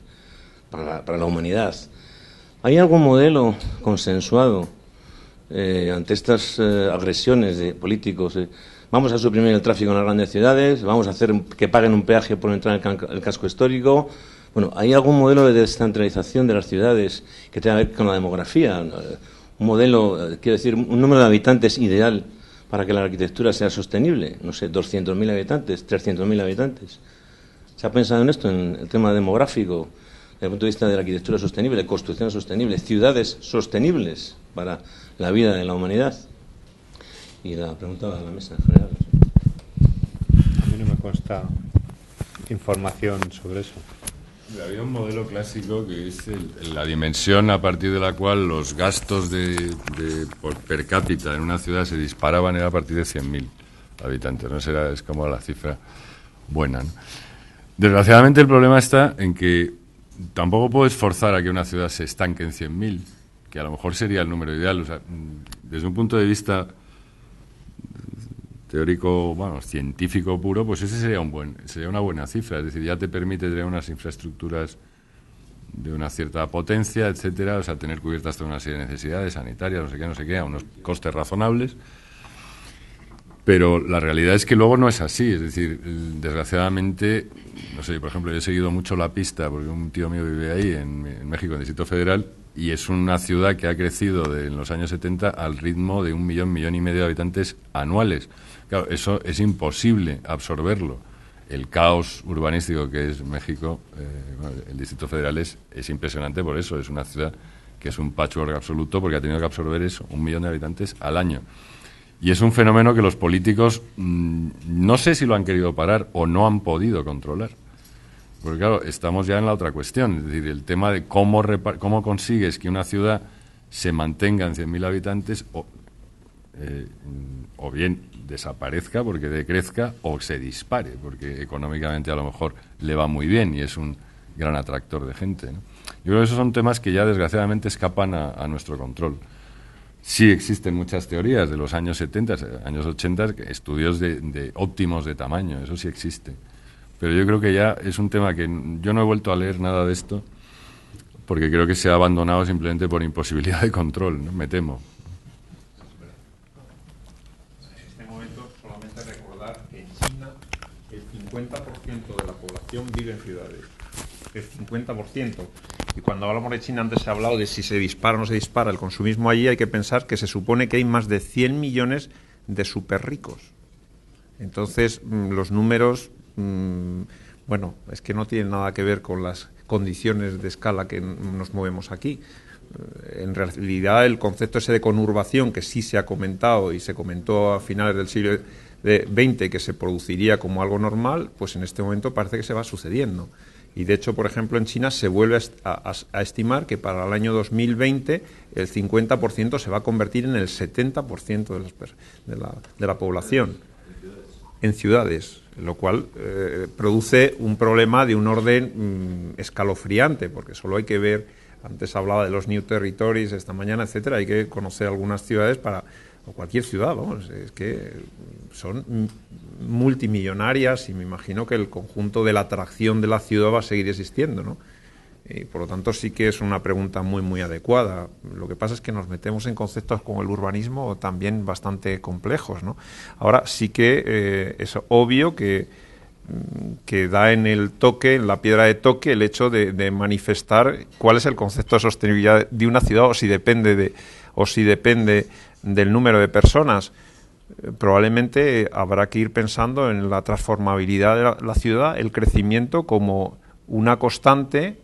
para la humanidad. ¿Hay algún modelo consensuado ante estas agresiones de políticos? Vamos a suprimir el tráfico en las grandes ciudades, vamos a hacer que paguen un peaje por entrar en el casco histórico. Bueno, ¿hay algún modelo de descentralización de las ciudades que tenga que ver con la demografía? Un modelo, quiero decir, un número de habitantes ideal para que la arquitectura sea sostenible. No sé, 200.000 habitantes, 300.000 habitantes. ¿Se ha pensado en esto, en el tema demográfico, desde el punto de vista de la arquitectura sostenible, construcción sostenible, ciudades sostenibles para la vida de la humanidad? Y la pregunta a la mesa en general. A mí no me consta información sobre eso. Había un modelo clásico que es la dimensión a partir de la cual los gastos por per cápita en una ciudad se disparaban, era a partir de 100.000 habitantes, ¿no? Es como la cifra buena, ¿no? Desgraciadamente el problema está en que tampoco puedes forzar a que una ciudad se estanque en 100.000, que a lo mejor sería el número ideal. O sea, desde un punto de vista teórico, bueno, científico puro, pues ese sería una buena cifra. Es decir, ya te permite tener unas infraestructuras de una cierta potencia, etcétera, o sea, tener cubiertas toda una serie de necesidades sanitarias, no sé qué, a unos costes razonables. Pero la realidad es que luego no es así. Es decir, desgraciadamente, no sé, por ejemplo, yo he seguido mucho La Pista, porque un tío mío vive ahí, en México, en el Distrito Federal, y es una ciudad que ha crecido en los años 70 al ritmo de 1 millón, 1,5 millones de habitantes anuales. Claro, eso es imposible absorberlo. El caos urbanístico que es México, el Distrito Federal es impresionante por eso. Es una ciudad que es un patchwork absoluto porque ha tenido que absorber eso, 1 millón de habitantes al año. Y es un fenómeno que los políticos no sé si lo han querido parar o no han podido controlar. Porque claro, estamos ya en la otra cuestión, es decir, el tema de cómo consigues que una ciudad se mantenga en 100.000 habitantes o bien desaparezca porque decrezca o se dispare porque económicamente a lo mejor le va muy bien y es un gran atractor de gente, ¿no? Yo creo que esos son temas que ya desgraciadamente escapan a nuestro control. Sí existen muchas teorías de los años 70, años 80, estudios de óptimos de tamaño, eso sí existe. Pero yo creo que ya es un tema que yo no he vuelto a leer nada de esto porque creo que se ha abandonado simplemente por imposibilidad de control, ¿no? Me temo. En este momento solamente recordar que en China el 50% de la población vive en ciudades. El 50%. Y cuando hablamos de China, antes se ha hablado de si se dispara o no se dispara el consumismo allí, hay que pensar que se supone que hay más de 100 millones de superricos. Entonces, los números, bueno, es que no tienen nada que ver con las condiciones de escala que nos movemos aquí. En realidad, el concepto ese de conurbación, que sí se ha comentado y se comentó a finales del siglo XX que se produciría como algo normal, pues en este momento parece que se va sucediendo. Y de hecho, por ejemplo, en China se vuelve a estimar que para el año 2020 el 50% se va a convertir en el 70% de la población en ciudades, lo cual produce un problema de un orden escalofriante, porque solo hay que ver, antes hablaba de los New Territories esta mañana, etcétera, hay que conocer algunas ciudades o cualquier ciudad, vamos, es que son multimillonarias y me imagino que el conjunto de la atracción de la ciudad va a seguir existiendo, ¿no? Y por lo tanto sí que es una pregunta muy, muy adecuada. Lo que pasa es que nos metemos en conceptos como el urbanismo también bastante complejos, ¿no? Ahora sí que es obvio que da en el toque, en la piedra de toque, el hecho de manifestar cuál es el concepto de sostenibilidad de una ciudad o si depende del número de personas. Probablemente habrá que ir pensando en la transformabilidad de la ciudad, el crecimiento como una constante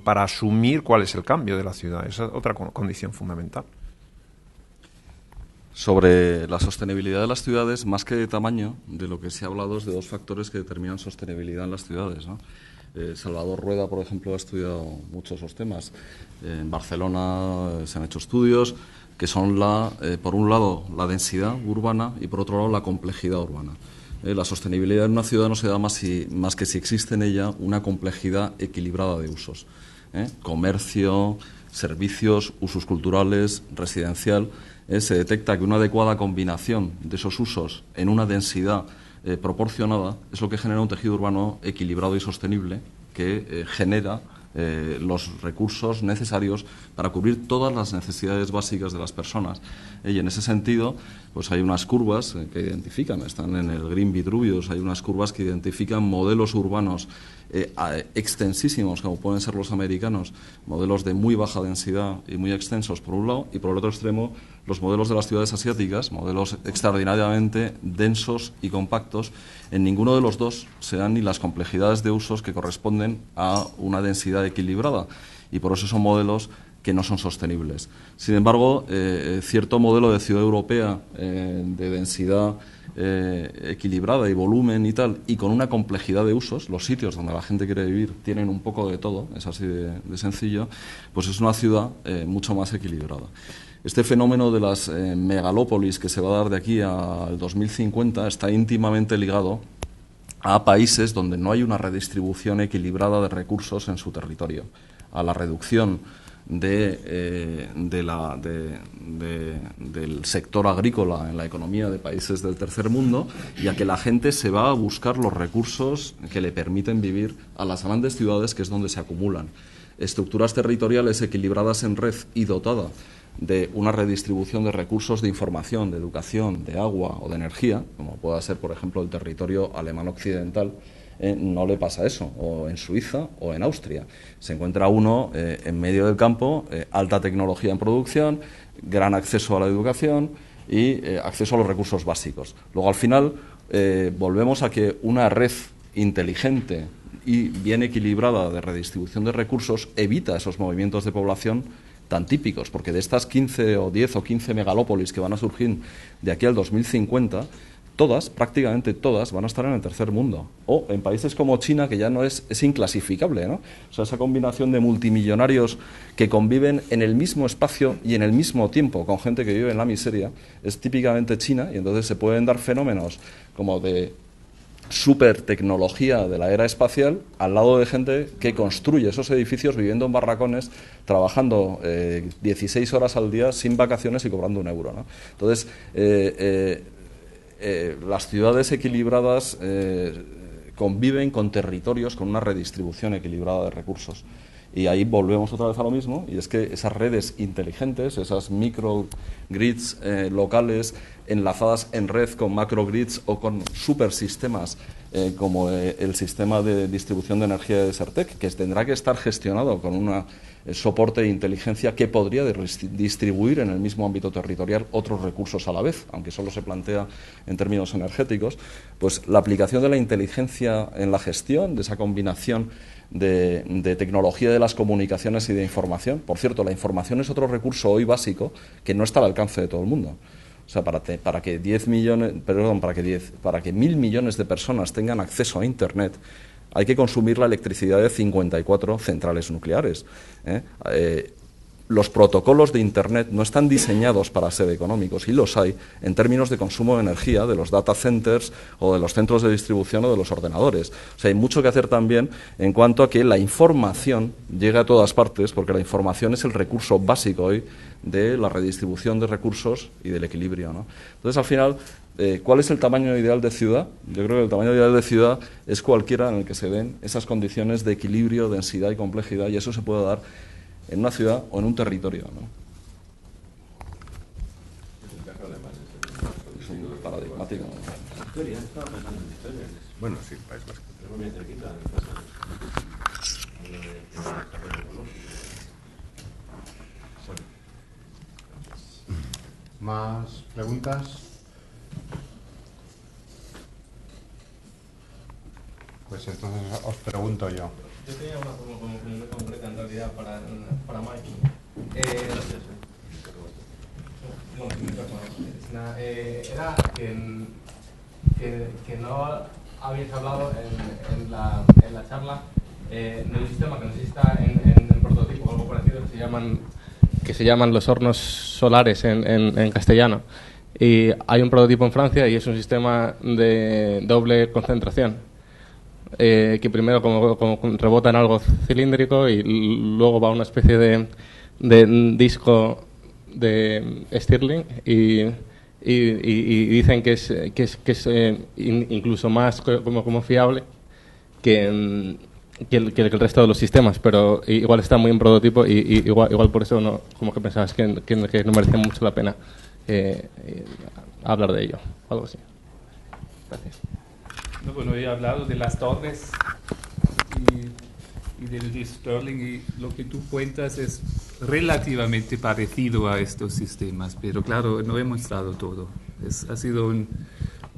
para asumir cuál es el cambio de la ciudad. Esa es otra condición fundamental. Sobre la sostenibilidad de las ciudades, más que de tamaño, de lo que se ha hablado es de dos factores que determinan sostenibilidad en las ciudades, ¿no? Salvador Rueda, por ejemplo, ha estudiado mucho esos temas. En Barcelona se han hecho estudios que son, por un lado, la densidad urbana y, por otro lado, la complejidad urbana. La sostenibilidad en una ciudad no se da más que si existe en ella una complejidad equilibrada de usos. Comercio, servicios, usos culturales, residencial. Se detecta que una adecuada combinación de esos usos en una densidad proporcionada es lo que genera un tejido urbano equilibrado y sostenible que genera los recursos necesarios para cubrir todas las necesidades básicas de las personas. Y en ese sentido, pues hay unas curvas que identifican, están en el Green Vitruvius, hay unas curvas que identifican modelos urbanos extensísimos, como pueden ser los americanos, modelos de muy baja densidad y muy extensos por un lado, y por el otro extremo los modelos de las ciudades asiáticas, modelos extraordinariamente densos y compactos. En ninguno de los dos se dan ni las complejidades de usos que corresponden a una densidad equilibrada, y por eso son modelos que no son sostenibles. Sin embargo, cierto modelo de ciudad europea de densidad equilibrada y volumen y tal, y con una complejidad de usos, los sitios donde la gente quiere vivir tienen un poco de todo, es así de sencillo, pues es una ciudad mucho más equilibrada. Este fenómeno de las megalópolis que se va a dar de aquí al 2050 está íntimamente ligado a países donde no hay una redistribución equilibrada de recursos en su territorio, a la reducción del sector agrícola en la economía de países del tercer mundo, y a que la gente se va a buscar los recursos que le permiten vivir a las grandes ciudades, que es donde se acumulan. Estructuras territoriales equilibradas en red y dotada de una redistribución de recursos de información, de educación, de agua o de energía, como pueda ser, por ejemplo, el territorio alemán occidental, no le pasa eso, o en Suiza o en Austria. Se encuentra uno en medio del campo, alta tecnología en producción, gran acceso a la educación y acceso a los recursos básicos. Luego, al final, volvemos a que una red inteligente y bien equilibrada de redistribución de recursos evita esos movimientos de población tan típicos, porque de estas 15 o 10 o 15 megalópolis que van a surgir de aquí al 2050, todas, prácticamente todas, van a estar en el tercer mundo, o en países como China, que ya no es inclasificable, ¿no? O sea, esa combinación de multimillonarios que conviven en el mismo espacio y en el mismo tiempo con gente que vive en la miseria, es típicamente China, y entonces se pueden dar fenómenos como de super tecnología de la era espacial al lado de gente que construye esos edificios viviendo en barracones, trabajando 16 horas al día sin vacaciones y cobrando €1, ¿no? Entonces, las ciudades equilibradas conviven con territorios con una redistribución equilibrada de recursos. Y ahí volvemos otra vez a lo mismo, y es que esas redes inteligentes, esas microgrids locales enlazadas en red con macrogrids o con supersistemas como el sistema de distribución de energía de Desertec, que tendrá que estar gestionado con un soporte de inteligencia que podría distribuir en el mismo ámbito territorial otros recursos a la vez, aunque solo se plantea en términos energéticos, pues la aplicación de la inteligencia en la gestión, de esa combinación de tecnología de las comunicaciones y de información. Por cierto, la información es otro recurso hoy básico que no está al alcance de todo el mundo. O sea, para que 1.000 millones de personas tengan acceso a Internet, hay que consumir la electricidad de 54 centrales nucleares. Los protocolos de Internet no están diseñados para ser económicos, y los hay en términos de consumo de energía de los data centers o de los centros de distribución o de los ordenadores. O sea, hay mucho que hacer también en cuanto a que la información llegue a todas partes, porque la información es el recurso básico hoy de la redistribución de recursos y del equilibrio, ¿no? Entonces, al final, ¿cuál es el tamaño ideal de ciudad? Yo creo que el tamaño ideal de ciudad es cualquiera en el que se den esas condiciones de equilibrio, densidad y complejidad, y eso se puede dar en una ciudad o en un territorio, ¿no? Es un paradigmático. Bueno, sí, País Vasco. ¿Más preguntas? Pues entonces os pregunto yo. Yo tenía una pregunta muy concreta en realidad para Mike. Era que no habéis hablado en la charla de un sistema que no sé si está en el prototipo o algo parecido, que se llaman los hornos solares en castellano. Y hay un prototipo en Francia y es un sistema de doble concentración, que primero como rebota en algo cilíndrico y luego va a una especie de disco de Stirling y dicen que es incluso más como fiable que el resto de los sistemas, pero igual está muy en prototipo y igual por eso no, como que pensabas que no merecía mucho la pena hablar de ello, algo así. Gracias. No, bueno, he hablado de las torres y del Stirling, y lo que tú cuentas es relativamente parecido a estos sistemas, pero claro, no he mostrado todo. Ha sido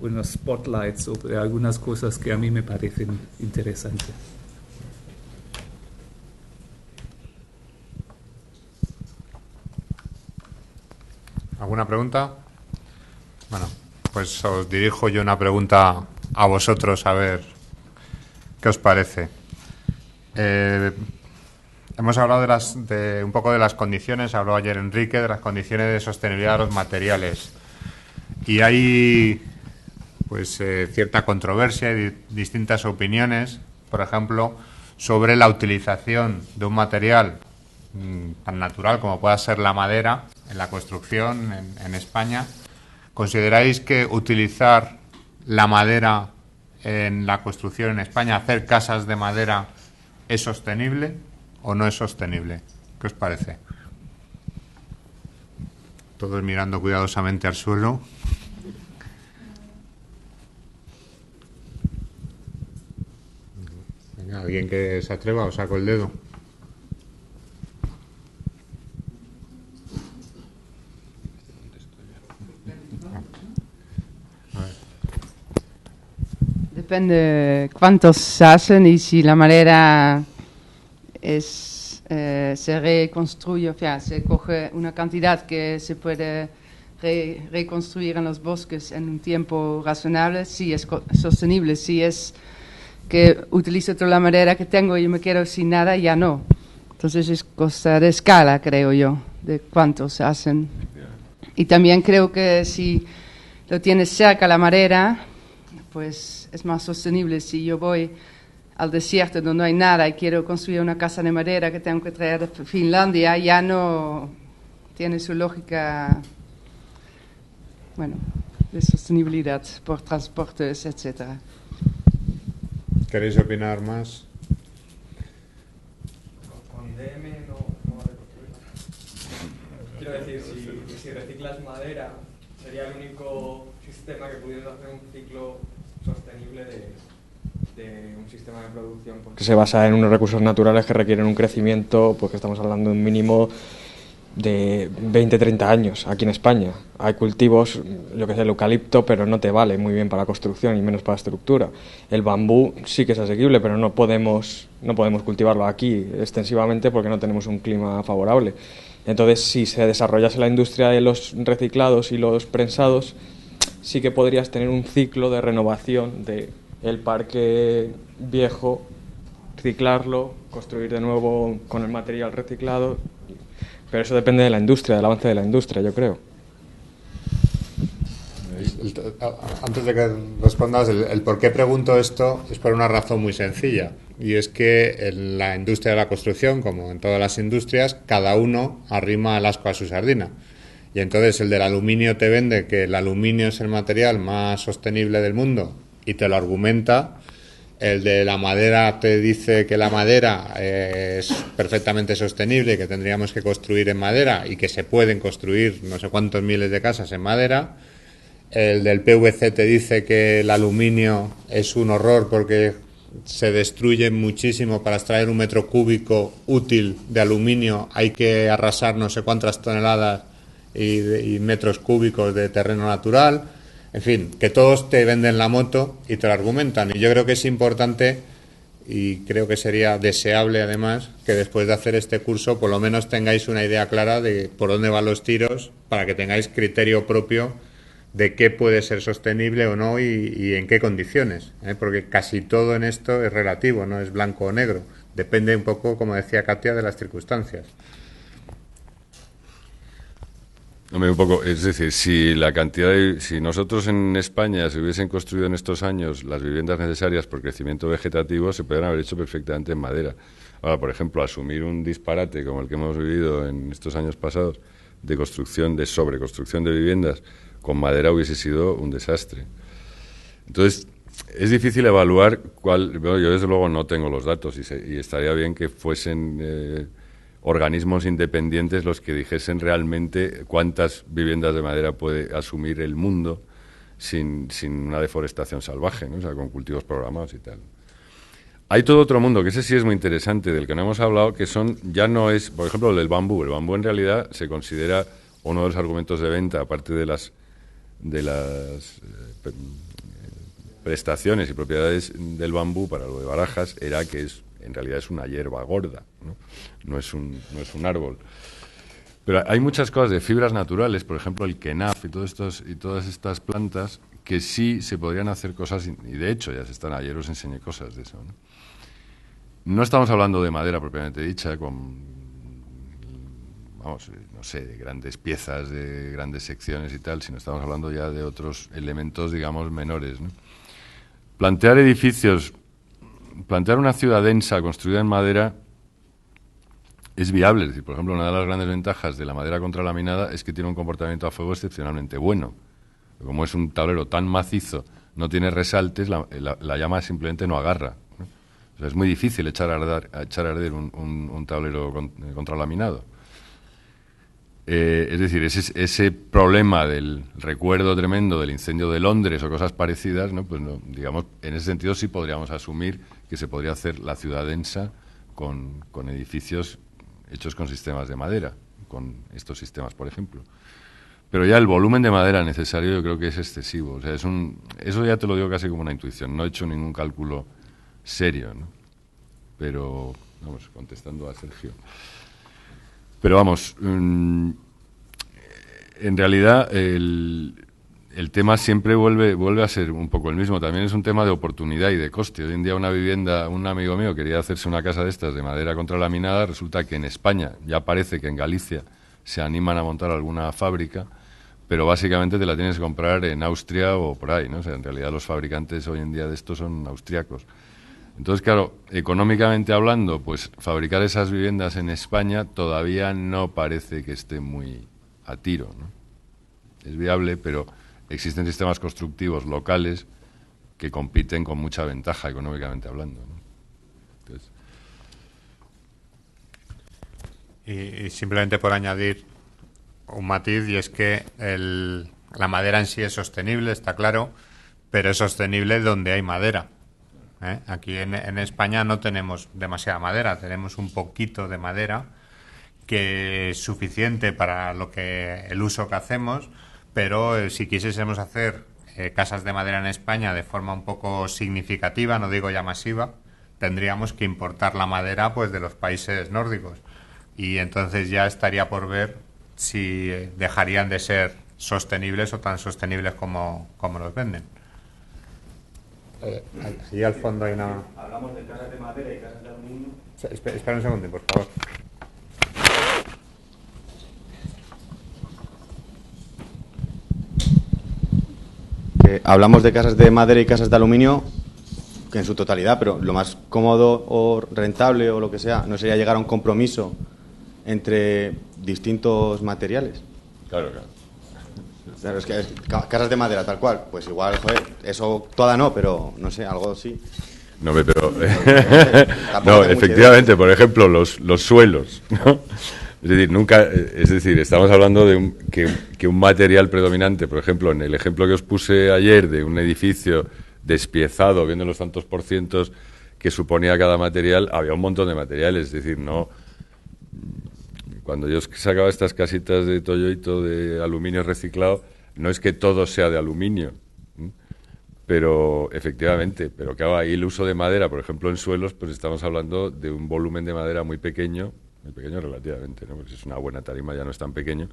unos spotlights sobre algunas cosas que a mí me parecen interesantes. ¿Alguna pregunta? Bueno, pues os dirijo yo una pregunta a vosotros, a ver qué os parece. Hemos hablado de un poco de las condiciones, habló ayer Enrique, de las condiciones de sostenibilidad de los materiales. Y hay pues cierta controversia y distintas opiniones, por ejemplo, sobre la utilización de un material tan natural como pueda ser la madera en la construcción en España. ¿Consideráis que utilizar la madera en la construcción en España, hacer casas de madera, es sostenible o no es sostenible? ¿Qué os parece? Todos mirando cuidadosamente al suelo. Venga, ¿alguien que se atreva o saco el dedo? Depende cuántos se hacen y si la madera se reconstruye, o sea, se coge una cantidad que se puede reconstruir en los bosques en un tiempo razonable, sí es sostenible. Si es que utilizo toda la madera que tengo y me quedo sin nada, ya no. Entonces es cosa de escala, creo yo, de cuántos se hacen. Y también creo que si lo tienes cerca la madera, pues es más sostenible. Si yo voy al desierto donde no hay nada y quiero construir una casa de madera que tengo que traer de Finlandia, ya no tiene su lógica, bueno, de sostenibilidad por transportes, etcétera. ¿Queréis opinar más? Con DM no va a reconstruir. Quiero decir, si reciclas madera, sería el único sistema que pudiera hacer un ciclo sostenible de un sistema de producción que se basa en unos recursos naturales que requieren un crecimiento, pues que estamos hablando de un mínimo de 20-30 años aquí en España. Hay cultivos, lo que es el eucalipto, pero no te vale muy bien para construcción y menos para estructura. El bambú sí que es asequible, pero no podemos cultivarlo aquí extensivamente porque no tenemos un clima favorable. Entonces, si se desarrollase la industria de los reciclados y los prensados, sí que podrías tener un ciclo de renovación del parque viejo, reciclarlo, construir de nuevo con el material reciclado, pero eso depende de la industria, del avance de la industria, yo creo. Antes de que respondas, el por qué pregunto esto es por una razón muy sencilla, y es que en la industria de la construcción, como en todas las industrias, cada uno arrima el asco a su sardina. Y entonces el del aluminio te vende que el aluminio es el material más sostenible del mundo y te lo argumenta. El de la madera te dice que la madera es perfectamente sostenible y que tendríamos que construir en madera y que se pueden construir no sé cuántos miles de casas en madera. El del PVC te dice que el aluminio es un horror porque se destruye muchísimo. Para extraer un metro cúbico útil de aluminio hay que arrasar no sé cuántas toneladas y metros cúbicos de terreno natural. En fin, que todos te venden la moto y te lo argumentan. Y yo creo que es importante y creo que sería deseable además que después de hacer este curso por lo menos tengáis una idea clara de por dónde van los tiros, para que tengáis criterio propio de qué puede ser sostenible o no y en qué condiciones, porque casi todo en esto es relativo, no es blanco o negro. Depende un poco, como decía Katia, de las circunstancias. Hombre, un poco, es decir, si nosotros en España se hubiesen construido en estos años las viviendas necesarias por crecimiento vegetativo, se podrían haber hecho perfectamente en madera. Ahora, por ejemplo, asumir un disparate como el que hemos vivido en estos años pasados de sobreconstrucción de viviendas con madera hubiese sido un desastre. Entonces, es difícil evaluar bueno, yo desde luego no tengo los datos y estaría bien que fuesen organismos independientes los que dijesen realmente cuántas viviendas de madera puede asumir el mundo sin una deforestación salvaje, ¿no? O sea, con cultivos programados y tal. Hay todo otro mundo, que ese sí es muy interesante, del que no hemos hablado, que ya no es, por ejemplo, el del bambú. El bambú en realidad se considera uno de los argumentos de venta, aparte de las prestaciones y propiedades del bambú para lo de Barajas, era que en realidad es una hierba gorda, ¿no? No es un árbol. Pero hay muchas cosas de fibras naturales, por ejemplo el kenaf y todas estas plantas, que sí se podrían hacer cosas, y de hecho ya se están, ayer os enseñé cosas de eso, ¿no? No estamos hablando de madera propiamente dicha, no sé, de grandes piezas, de grandes secciones y tal, sino estamos hablando ya de otros elementos, digamos, menores, ¿no? Plantear una ciudad densa construida en madera es viable. Es decir, por ejemplo, una de las grandes ventajas de la madera contralaminada es que tiene un comportamiento a fuego excepcionalmente bueno. Como es un tablero tan macizo, no tiene resaltes, la llama simplemente no agarra, ¿no? O sea, es muy difícil echar a arder un tablero contralaminado. Es decir, ese problema del recuerdo tremendo del incendio de Londres o cosas parecidas, ¿no? Pues no, digamos, en ese sentido sí podríamos asumir que se podría hacer la ciudad densa con edificios hechos con sistemas de madera, con estos sistemas, por ejemplo. Pero ya el volumen de madera necesario yo creo que es excesivo. O sea, eso ya te lo digo casi como una intuición. No he hecho ningún cálculo serio, ¿no? Pero, vamos, contestando a Sergio. Pero vamos, en realidad el tema siempre vuelve a ser un poco el mismo. También es un tema de oportunidad y de coste. Hoy en día una vivienda, un amigo mío quería hacerse una casa de estas de madera contralaminada, resulta que en España, ya parece que en Galicia se animan a montar alguna fábrica, pero básicamente te la tienes que comprar en Austria o por ahí, ¿no? O sea, en realidad los fabricantes hoy en día de estos son austriacos. Entonces, claro, económicamente hablando, pues fabricar esas viviendas en España todavía no parece que esté muy a tiro, ¿no? Es viable, pero existen sistemas constructivos locales que compiten con mucha ventaja económicamente hablando, ¿no? Entonces... Y simplemente por añadir un matiz, y es que la madera en sí es sostenible, está claro, pero es sostenible donde hay madera. Aquí en España no tenemos demasiada madera, tenemos un poquito de madera que es suficiente para el uso que hacemos, pero si quisiésemos hacer casas de madera en España de forma un poco significativa, no digo ya masiva, tendríamos que importar la madera pues de los países nórdicos, y entonces ya estaría por ver si dejarían de ser sostenibles o tan sostenibles como los venden. Allí al fondo hay una... Hablamos de casas de madera y casas de aluminio. Espera un segundo, por favor. Hablamos de casas de madera y casas de aluminio que en su totalidad, pero lo más cómodo o rentable o lo que sea, ¿no sería llegar a un compromiso entre distintos materiales? Claro, claro. Claro, es que casas de madera tal cual, pues igual, joder, eso toda no, pero no sé, algo sí. No, pero no, efectivamente, por ejemplo, los suelos, ¿no? Es decir, estamos hablando de que un material predominante, por ejemplo, en el ejemplo que os puse ayer de un edificio despiezado, viendo los tantos porcientos que suponía cada material, había un montón de materiales, es decir, no... Cuando yo sacaba estas casitas de Toyoito de aluminio reciclado, no es que todo sea de aluminio, pero efectivamente, pero claro, ahí el uso de madera, por ejemplo, en suelos, pues estamos hablando de un volumen de madera muy pequeño relativamente, ¿no? Porque si es una buena tarima ya no es tan pequeño,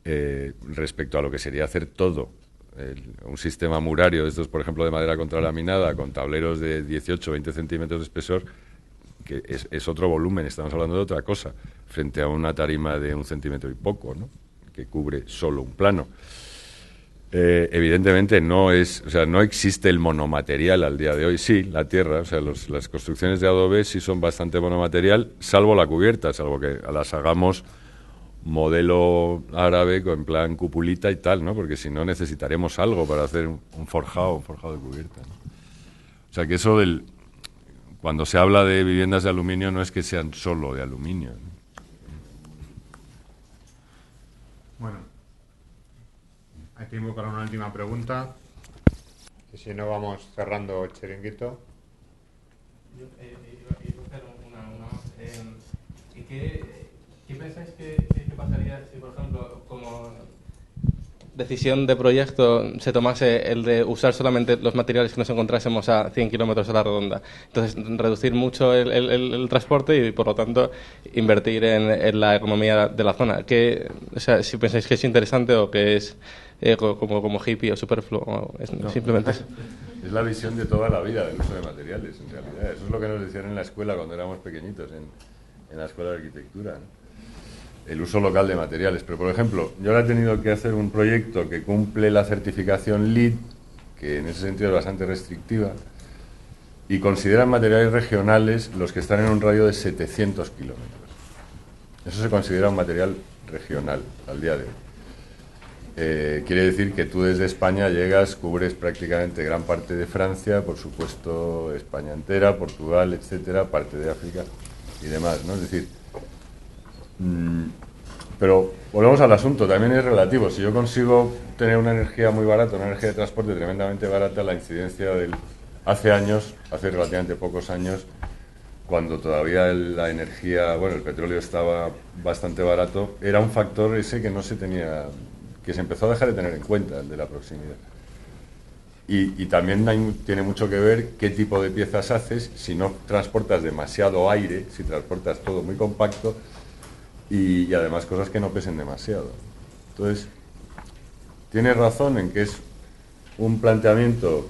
respecto a lo que sería hacer todo. Un sistema murario de estos, por ejemplo, de madera contralaminada, con tableros de 18 o 20 centímetros de espesor, que es otro volumen, estamos hablando de otra cosa, frente a una tarima de 1 centímetro y poco, ¿no? que cubre solo un plano. Evidentemente no existe el monomaterial al día de hoy. Sí, la tierra, o sea, las construcciones de adobe sí son bastante monomaterial, salvo la cubierta, salvo que las hagamos modelo árabe en plan cupulita y tal, ¿no? Porque si no necesitaremos algo para hacer un forjado de cubierta, ¿no? O sea que eso cuando se habla de viviendas de aluminio no es que sean solo de aluminio, ¿no? Bueno, hay tiempo para una última pregunta. Y si no, vamos cerrando el chiringuito. Yo iba a hacer una más. ¿Qué pensáis que pasaría si, por ejemplo, como decisión de proyecto se tomase el de usar solamente los materiales que nos encontrásemos a 100 kilómetros a la redonda? Entonces, reducir mucho el transporte y, por lo tanto, invertir en la economía de la zona. O sea, si pensáis que es interesante o que es como hippie o superfluo, o simplemente eso. Es la visión de toda la vida del uso de materiales, en realidad. Eso es lo que nos decían en la escuela cuando éramos pequeñitos, en la escuela de arquitectura, ¿no? El uso local de materiales. Pero, por ejemplo, yo ahora he tenido que hacer un proyecto que cumple la certificación LEED, que en ese sentido es bastante restrictiva, y consideran materiales regionales los que están en un radio de 700 kilómetros. Eso se considera un material regional al día de hoy. Quiere decir que tú desde España llegas, cubres prácticamente gran parte de Francia, por supuesto España entera, Portugal, etcétera, parte de África y demás, ¿no? Es decir, pero volvemos al asunto, también es relativo. Si yo consigo tener una energía muy barata, una energía de transporte tremendamente barata, la incidencia hace relativamente pocos años, cuando todavía la energía, el petróleo estaba bastante barato, era un factor ese que no se tenía, que se empezó a dejar de tener en cuenta, el de la proximidad. Y también tiene mucho que ver qué tipo de piezas haces, si no transportas demasiado aire, si transportas todo muy compacto, y además cosas que no pesen demasiado. Entonces, tienes razón en que es un planteamiento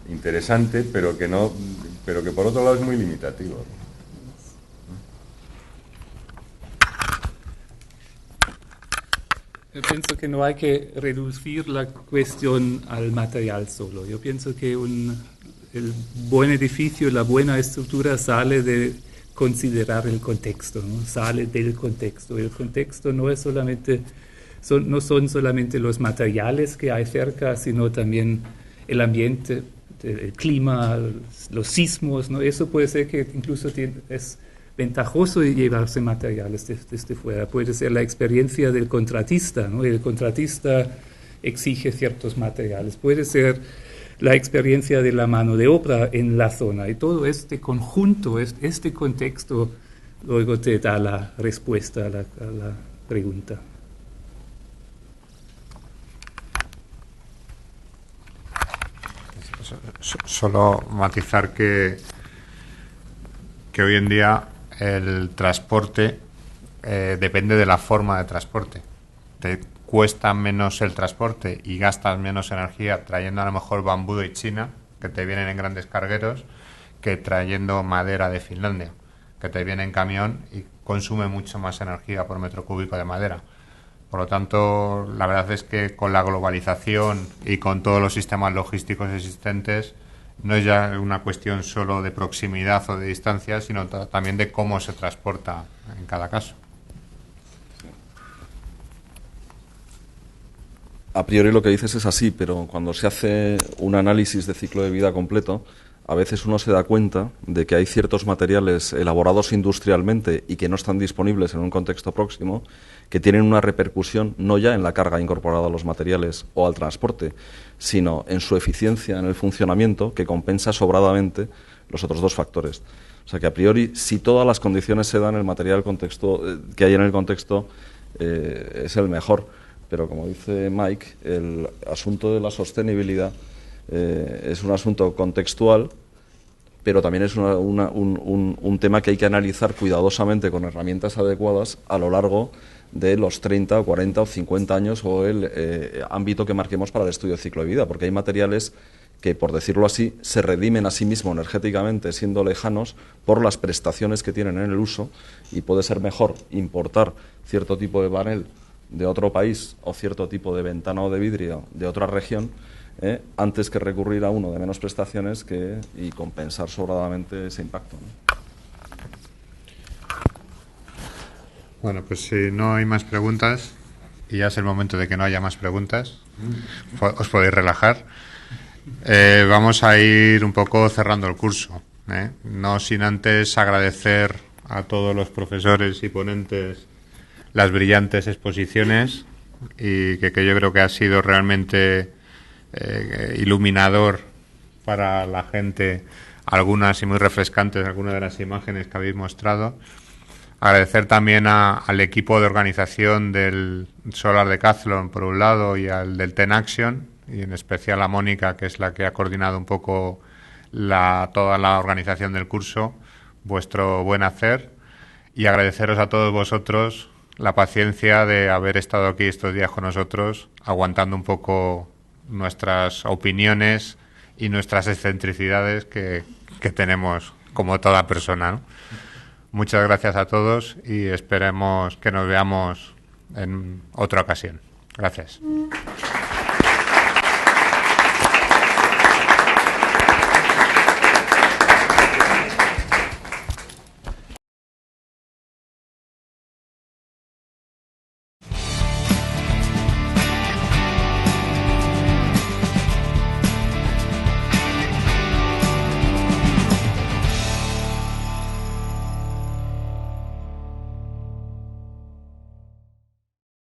interesante, pero que por otro lado es muy limitativo. Yo pienso que no hay que reducir la cuestión al material solo. Yo pienso que el buen edificio, la buena estructura sale de considerar el contexto, ¿no? Sale del contexto. El contexto no es solamente, no son solamente los materiales que hay cerca, sino también el ambiente, el clima, los sismos, ¿no? Eso puede ser que incluso es ventajoso llevarse materiales desde fuera. Puede ser la experiencia del contratista, ¿no? El contratista exige ciertos materiales. Puede ser la experiencia de la mano de obra en la zona. Y todo este conjunto, este contexto, luego te da la respuesta a la pregunta. Solo matizar que hoy en día el transporte depende de la forma de transporte. Te cuesta menos el transporte y gastas menos energía trayendo a lo mejor bambú de China, que te vienen en grandes cargueros, que trayendo madera de Finlandia, que te viene en camión y consume mucho más energía por metro cúbico de madera. Por lo tanto, la verdad es que con la globalización y con todos los sistemas logísticos existentes, no es ya una cuestión solo de proximidad o de distancia, sino también de cómo se transporta en cada caso. A priori lo que dices es así, pero cuando se hace un análisis de ciclo de vida completo, a veces uno se da cuenta de que hay ciertos materiales elaborados industrialmente y que no están disponibles en un contexto próximo, que tienen una repercusión no ya en la carga incorporada a los materiales o al transporte, sino en su eficiencia en el funcionamiento, que compensa sobradamente los otros dos factores. O sea que a priori, si todas las condiciones se dan, el material que hay en el contexto es el mejor. Pero como dice Mike, el asunto de la sostenibilidad es un asunto contextual, pero también es un tema que hay que analizar cuidadosamente con herramientas adecuadas a lo largo de los 30, 40 o 50 años o el ámbito que marquemos para el estudio de ciclo de vida, porque hay materiales que, por decirlo así, se redimen a sí mismos energéticamente siendo lejanos por las prestaciones que tienen en el uso, y puede ser mejor importar cierto tipo de panel de otro país o cierto tipo de ventana o de vidrio de otra región, antes que recurrir a uno de menos prestaciones y compensar sobradamente ese impacto, ¿no? Bueno, pues si no hay más preguntas, y ya es el momento de que no haya más preguntas, os podéis relajar. Vamos a ir un poco cerrando el curso, no sin antes agradecer a todos los profesores y ponentes las brillantes exposiciones, y que yo creo que ha sido realmente iluminador para la gente, algunas y muy refrescantes, algunas de las imágenes que habéis mostrado. Agradecer también al equipo de organización del Solar Decathlon, por un lado, y al del Ten Action, y en especial a Mónica, que es la que ha coordinado un poco toda la organización del curso, vuestro buen hacer, y agradeceros a todos vosotros la paciencia de haber estado aquí estos días con nosotros, aguantando un poco nuestras opiniones y nuestras excentricidades que tenemos como toda persona, ¿no? Muchas gracias a todos y esperemos que nos veamos en otra ocasión. Gracias.